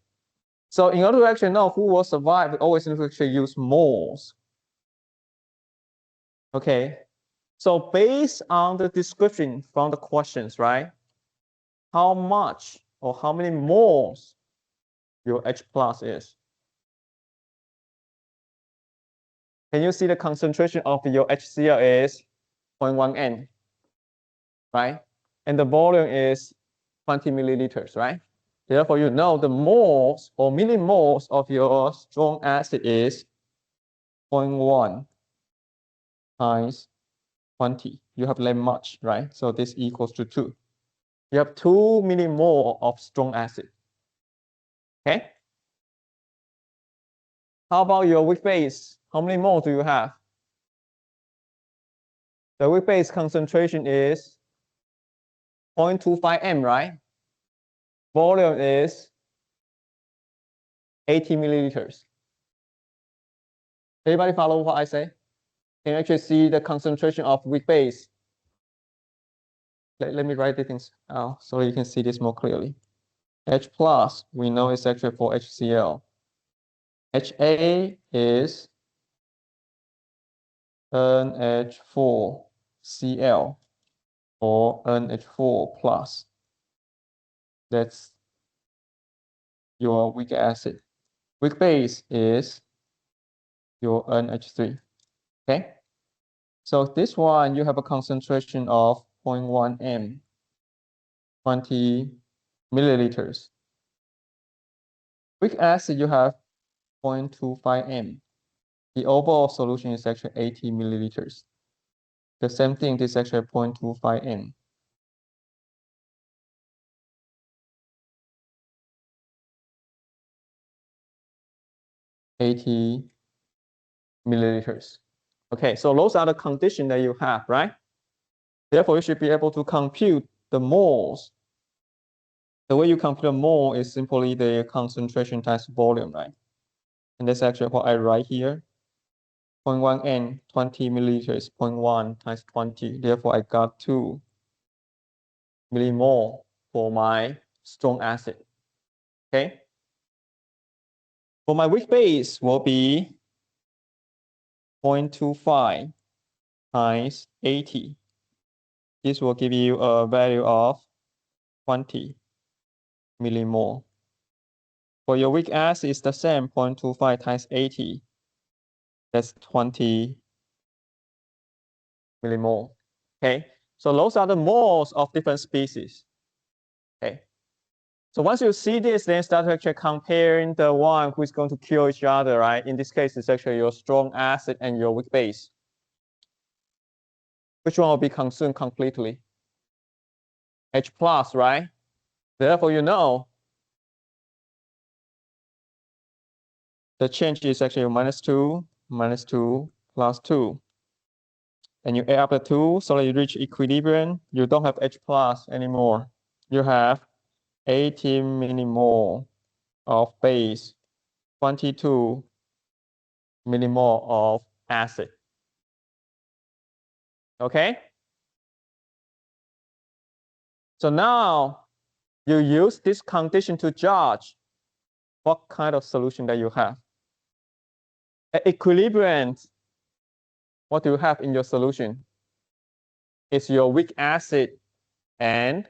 So in order to actually know who will survive, we always need to actually use moles. Okay. So based on the description from the questions, right? How much or how many moles your H plus is? Can you see the concentration of your HCl is 0.1 N, right? And the volume is 20 milliliters, right? Therefore, you know the moles or millimoles of your strong acid is 0.1 times 20. You have that much, right? So this equals to 2. You have 2 millimole of strong acid. Okay? How about your weak base? How many moles do you have? The weak base concentration is 0.25 M, right? Volume is 80 milliliters. Everybody follow what I say? Can you actually see the concentration of weak base? Let me write the things out so you can see this more clearly. H plus, we know is actually for HCl. HA is NH4Cl or NH4 plus. That's your weak acid. Weak base is your NH3. Okay? So this one, you have a concentration of 0.1 M, 20 milliliters. Weak acid, you have 0.25 M. The overall solution is actually 80 milliliters. The same thing, this is actually 0.25 M. 80 milliliters. Okay, so those are the conditions that you have, right? Therefore, you should be able to compute the moles the way you compute mole is simply the concentration times volume, right? And that's actually what I write here. 0.1 N, 20 milliliters, 0.1 times 20. Therefore, I got 2 millimole for my strong acid. Okay. For my weak base will be 0.25 times 80. This will give you a value of 20 millimole. For your weak acid, it's the same, 0.25 times 80. That's 20 millimole. Okay, so those are the moles of different species. Okay, so once you see this, then start to actually comparing the one who is going to kill each other, right? In this case, it's actually your strong acid and your weak base. Which one will be consumed completely? H plus, right? Therefore, you know the change is actually -2, -2, +2. And you add up the two, so that you reach equilibrium. You don't have H plus anymore. You have 18 millimole of base, 22 millimole of acid. Okay? So now you use this condition to judge what kind of solution that you have. At equilibrium, what do you have in your solution? It's your weak acid and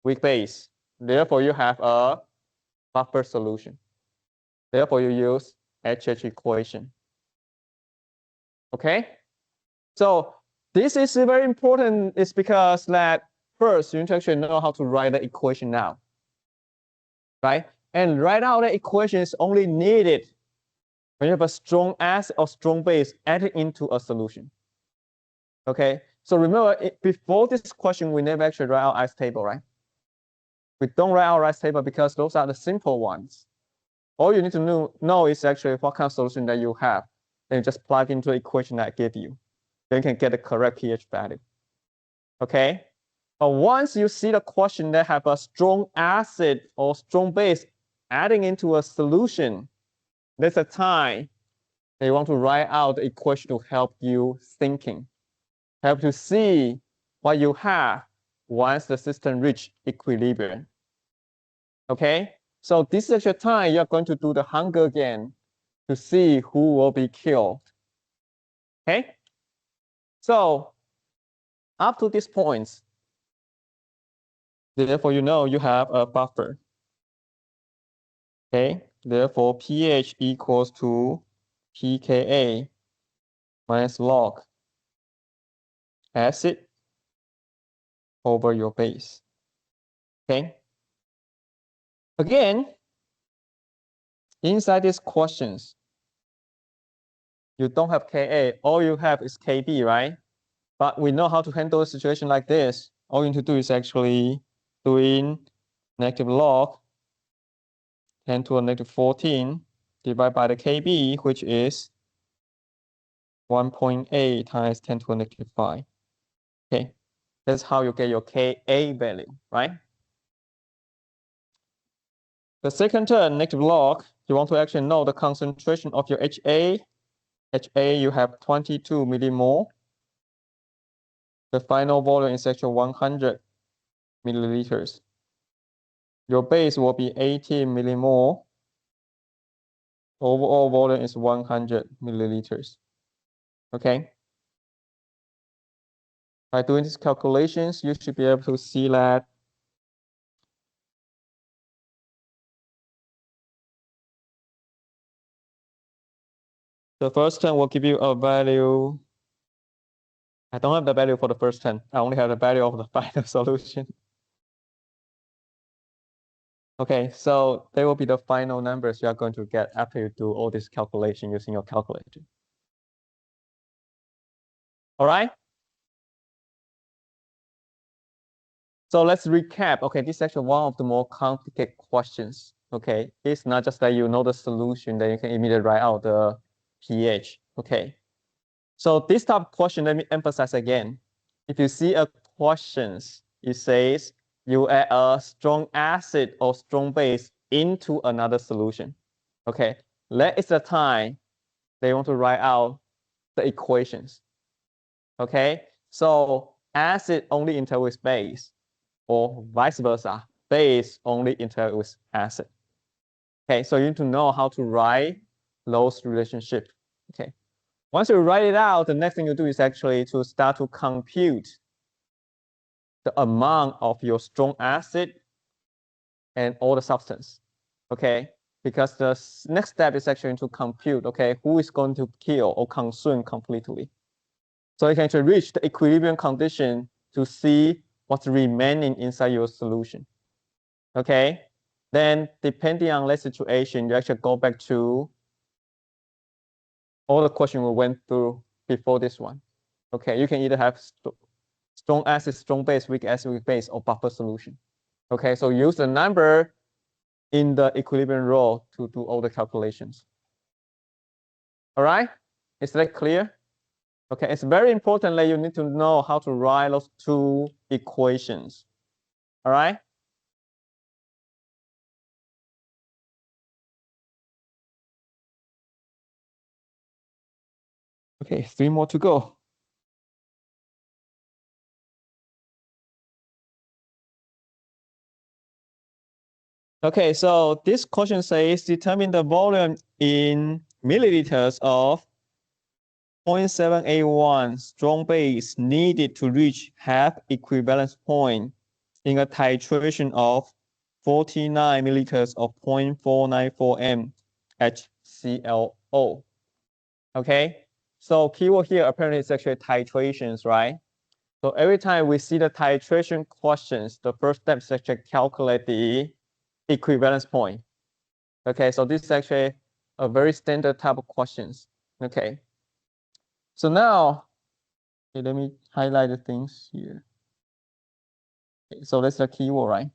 weak base. Therefore, you have a buffer solution. Therefore, you use HH equation. Okay? So this is very important. It's because that first you need to actually know how to write the equation now. Right? And write out the equation is only needed when you have a strong acid or strong base added into a solution. Okay? So remember, before this question, we never actually write out ice table, right? We don't write out ice table because those are the simple ones. All you need to know is actually what kind of solution that you have. Then you just plug into the equation that I gave you. Then you can get the correct pH value. Okay? But once you see the question that have a strong acid or strong base adding into a solution, there's a time that you want to write out the equation to help you thinking, help to see what you have once the system reach equilibrium. Okay? So this is actually time you're going to do the Hunger Game to see who will be killed. Okay? So up to this point, therefore you know you have a buffer. Okay? Therefore pH equals to pKa minus log acid over your base. Okay? Again, inside these questions, you don't have Ka, all you have is Kb, right? But we know how to handle a situation like this. All you need to do is actually doing negative log 10 to a negative 14 divided by the Kb, which is 1.8 times 10 to a negative 5. Okay, that's how you get your Ka value, right? The second term, negative log, you want to actually know the concentration of your Ha. Ha, you have 22 millimole. The final volume is actually 100 milliliters. Your base will be 18 millimole. Overall volume is 100 milliliters. Okay. By doing these calculations, you should be able to see that the first term will give you a value. I don't have the value for the first term. I only have the value of the final solution. Okay, so they will be the final numbers you are going to get after you do all this calculation using your calculator. All right. So let's recap. Okay, this is actually one of the more complicated questions. Okay, it's not just that you know the solution, then you can immediately write out the pH. Okay, so this type of question, let me emphasize again. If you see a question, it says you add a strong acid or strong base into another solution. Okay, that is the time they want to write out the equations. Okay, so acid only interact with base, or vice versa, base only interact with acid. Okay, so you need to know how to write those relationships. Okay, once you write it out, the next thing you do is actually to start to compute the amount of your strong acid and all the substance. Okay, because the next step is actually to compute, okay, who is going to kill or consume completely. So you can actually reach the equilibrium condition to see what's remaining inside your solution. Okay, then depending on that situation, you actually go back to all the questions we went through before this one. Okay, you can either have strong acid, strong base, weak acid, weak base, or buffer solution. Okay, so use the number in the equilibrium rule to do all the calculations. All right, is that clear? Okay, it's very important that you need to know how to write those two equations. All right? Okay, 3 more to go. Okay, so this question says determine the volume in milliliters of 0.781 strong base needed to reach half equivalence point in a titration of 49 milliliters of 0.494 m HClO. Okay, so keyword here apparently is actually titrations, right? So every time we see the titration questions, the first step is actually calculate the equivalence point. Okay, so this is actually a very standard type of questions. Okay, so now, okay, let me highlight the things here. Okay, so that's the keyword, right?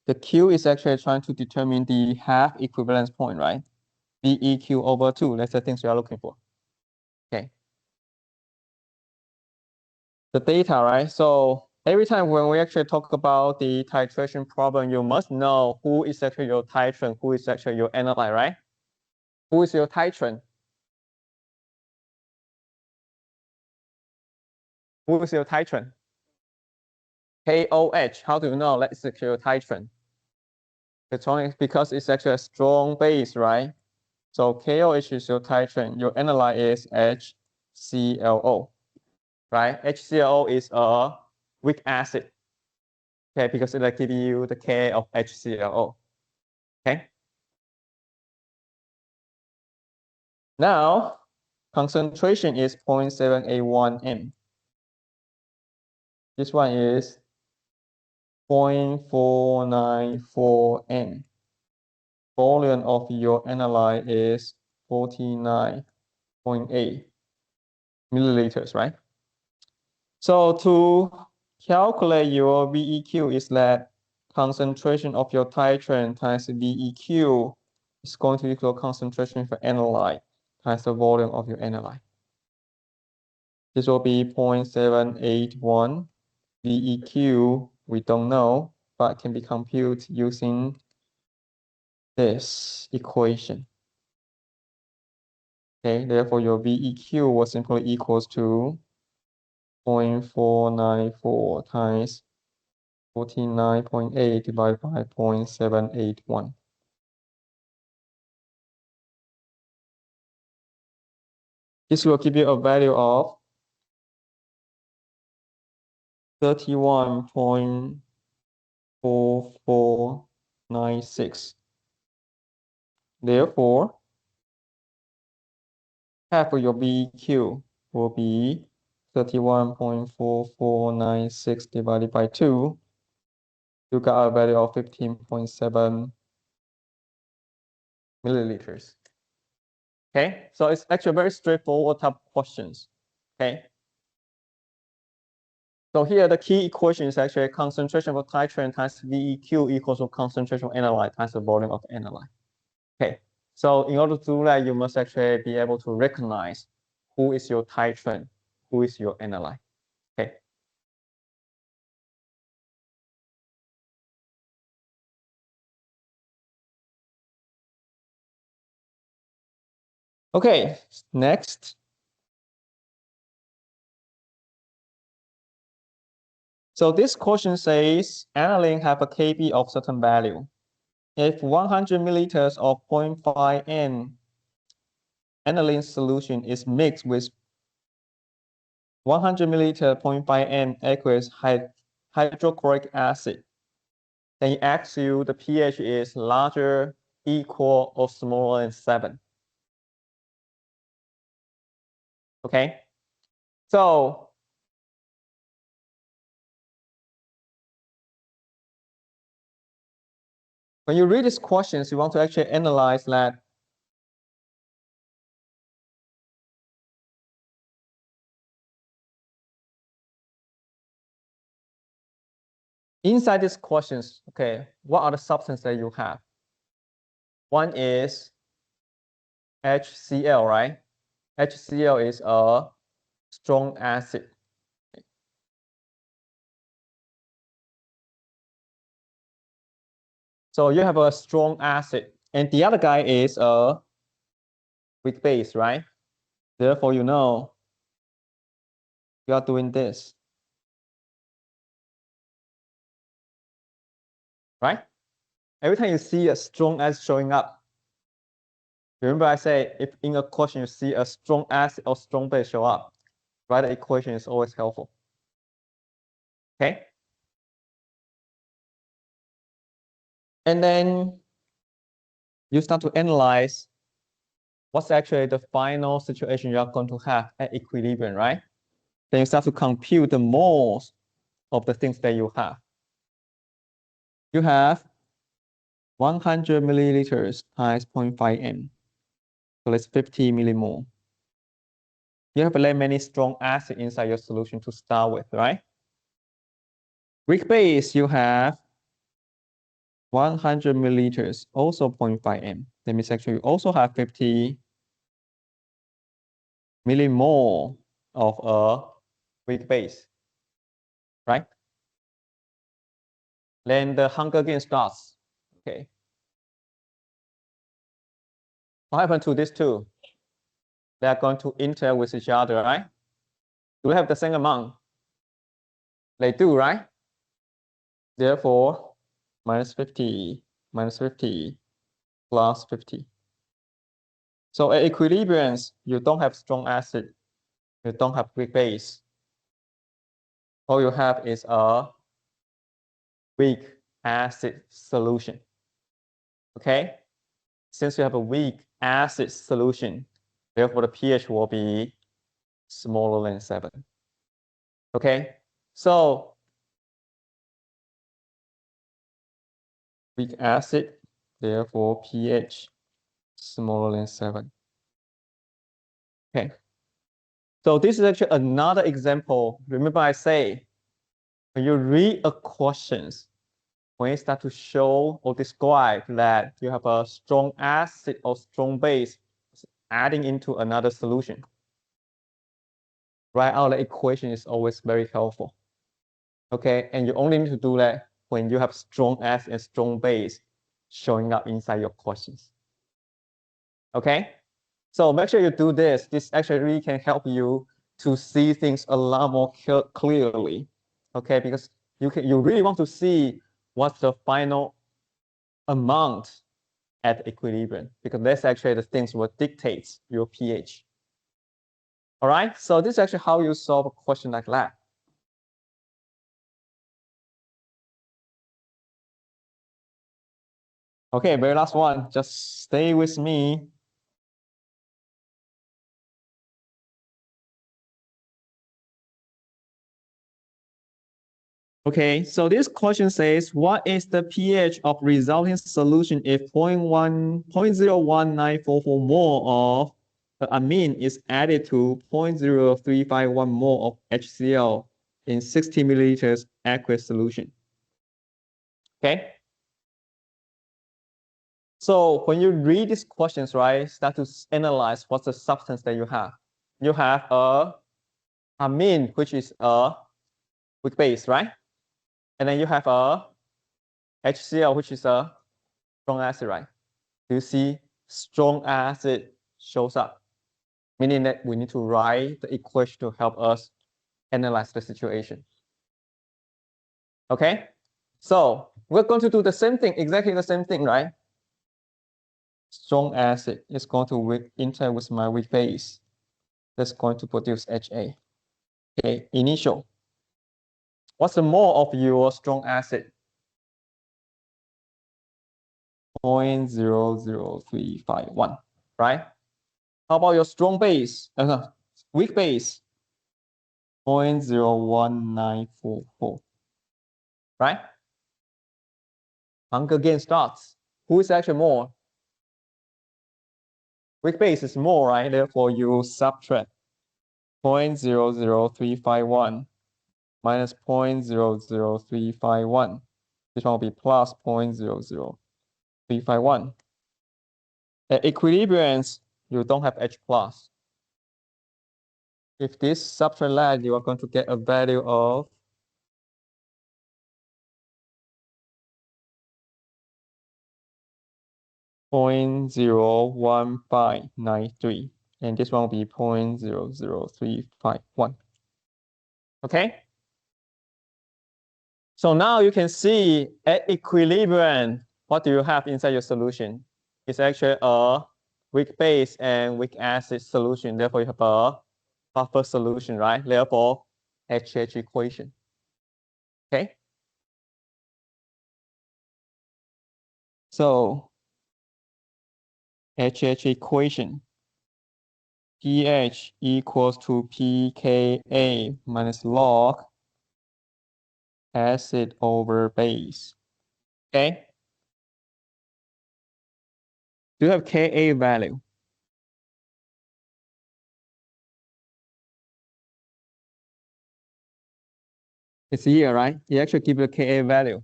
The Q is actually trying to determine the half equivalence point, right? BEQ over 2, that's the things we are looking for. Okay. The data, right? So every time when we actually talk about the titration problem, you must know who is actually your titrant, who is actually your analyte, right? Who is your titrant? Who is your titrant? KOH. How do you know that is actually your titrant? Because it's actually a strong base, right? So KOH is your titrant. Your analyte is HClO, right? HClO is a weak acid. Okay, because it will give you the K of HClO. Okay. Now, concentration is 0.781 m. This one is 0.494 m. Volume of your analyte is 49.8 milliliters, right? So to calculate your BEQ is that concentration of your titrant times BEQ is going to equal concentration for analyte times the volume of your analyte. This will be 0.781. BEQ, we don't know, but can be computed using this equation. Okay, therefore your BEQ was simply equals to 0.494 times 49.8 divided by 0.781. This will give you a value of 31.4496. Therefore, half of your BEQ will be 31.4496 divided by 2. You got a value of 15.7 milliliters. Okay, so it's actually very straightforward type of questions. Okay. So here the key equation is actually concentration of titrant times VEQ equals to concentration of analyte times the volume of analyte. Okay, so in order to do that, you must actually be able to recognize who is your titrant, who is your analyte. Okay. Okay, next. So this question says aniline have a Kb of certain value. If 100 milliliters of 0.5 N aniline solution is mixed with 100 milliliter 0.5 N aqueous hydrochloric acid, then it asks you the pH is larger, equal, or smaller than 7. Okay, so when you read these questions, you want to actually analyze that inside these questions, okay, what are the substances that you have? One is HCl, right? HCl is a strong acid. So you have a strong acid, and the other guy is a weak base, right? Therefore, you know you are doing this, right? Every time you see a strong acid showing up, remember I say if in a question you see a strong acid or strong base show up, write the equation is always helpful. Okay? And then you start to analyze what's actually the final situation you are going to have at equilibrium, right? Then you start to compute the moles of the things that you have. You have 100 milliliters times 0.5 N. So that's 50 millimole. You have like many strong acid inside your solution to start with, right? Weak base, you have 100 milliliters, also 0.5 M. That means actually you also have 50 millimole of a weak base, right? Then the Hunger Games starts. Okay. What happened to these two? They are going to interact with each other, right? Do we have the same amount? They do, right? Therefore, minus 50 plus 50. So at equilibriums, you don't have strong acid. You don't have weak base. All you have is a weak acid solution. Okay? Since you have a weak acid solution, therefore the pH will be smaller than 7. Okay? So weak acid, therefore pH smaller than 7. Okay. So this is actually another example. Remember I say, when you read a questions, when you start to show or describe that you have a strong acid or strong base adding into another solution, write out the equation is always very helpful. Okay, and you only need to do that when you have strong acid and strong base showing up inside your questions. Okay, so make sure you do this. This actually really can help you to see things a lot more clearly. Okay, because you really want to see what's the final amount at equilibrium, because that's actually the things what dictates your pH. All right, so this is actually how you solve a question like that. Okay, very last one. Just stay with me. Okay, so this question says, what is the pH of resulting solution if 0.01944 mole of amine is added to 0.0351 mole of HCl in 60 milliliters aqueous solution? Okay. So when you read these questions, right, start to analyze what's the substance that you have. You have a amine, which is a weak base, right? And then you have a HCl, which is a strong acid, right? Do you see strong acid shows up? meaning that we need to write the equation to help us analyze the situation. Okay, so we're going to do the same thing, exactly the same thing, right? Strong acid is going to interact with my weak base. That's going to produce HA. Okay, initial. What's the mole of your strong acid? 0.00351, right? How about your strong base? Weak base? 0.01944, right? Hunger game starts. Who is actually more? Weak base is more, right? Therefore, you subtract 0.00351 minus 0.00351. This one will be plus 0.00351. At equilibriums, you don't have H plus. If this subtract, you are going to get a value of 0.01593, and this one will be 0.00351. Okay? So now you can see at equilibrium, what do you have inside your solution? It's actually a weak base and weak acid solution. Therefore, you have a buffer solution, right? Therefore, HH equation. Okay? So, HH equation. pH equals to pKa minus log acid over base. Okay? Do you have Ka value? It's here, right? You actually give a Ka value.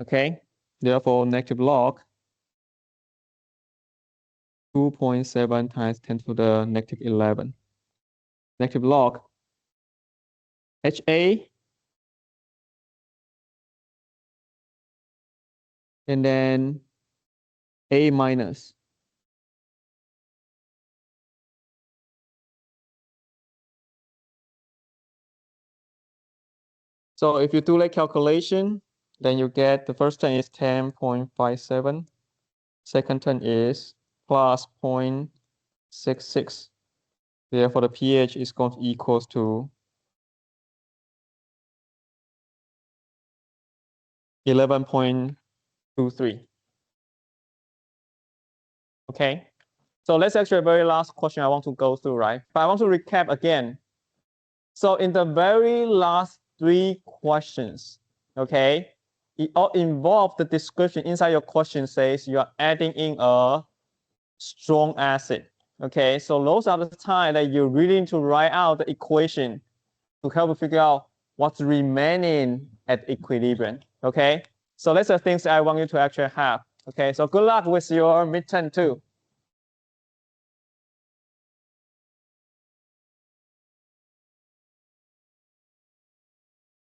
Okay? Therefore, negative log 2.7 times 10 to the negative 11. Negative log HA and then A minus. So if you do like calculation, then you get the first term is 10.57. Second term is plus 0.66. Therefore, the pH is going to equals to 11.23. Okay, so that's actually a very last question I want to go through, right? But I want to recap again. So in the very last 3 questions, okay, it all involved the description inside your question says you are adding in a strong acid. Okay, so those are the time that you really need to write out the equation to help you figure out what's remaining at equilibrium. Okay, so that's the things I want you to actually have. Okay, so good luck with your midterm too.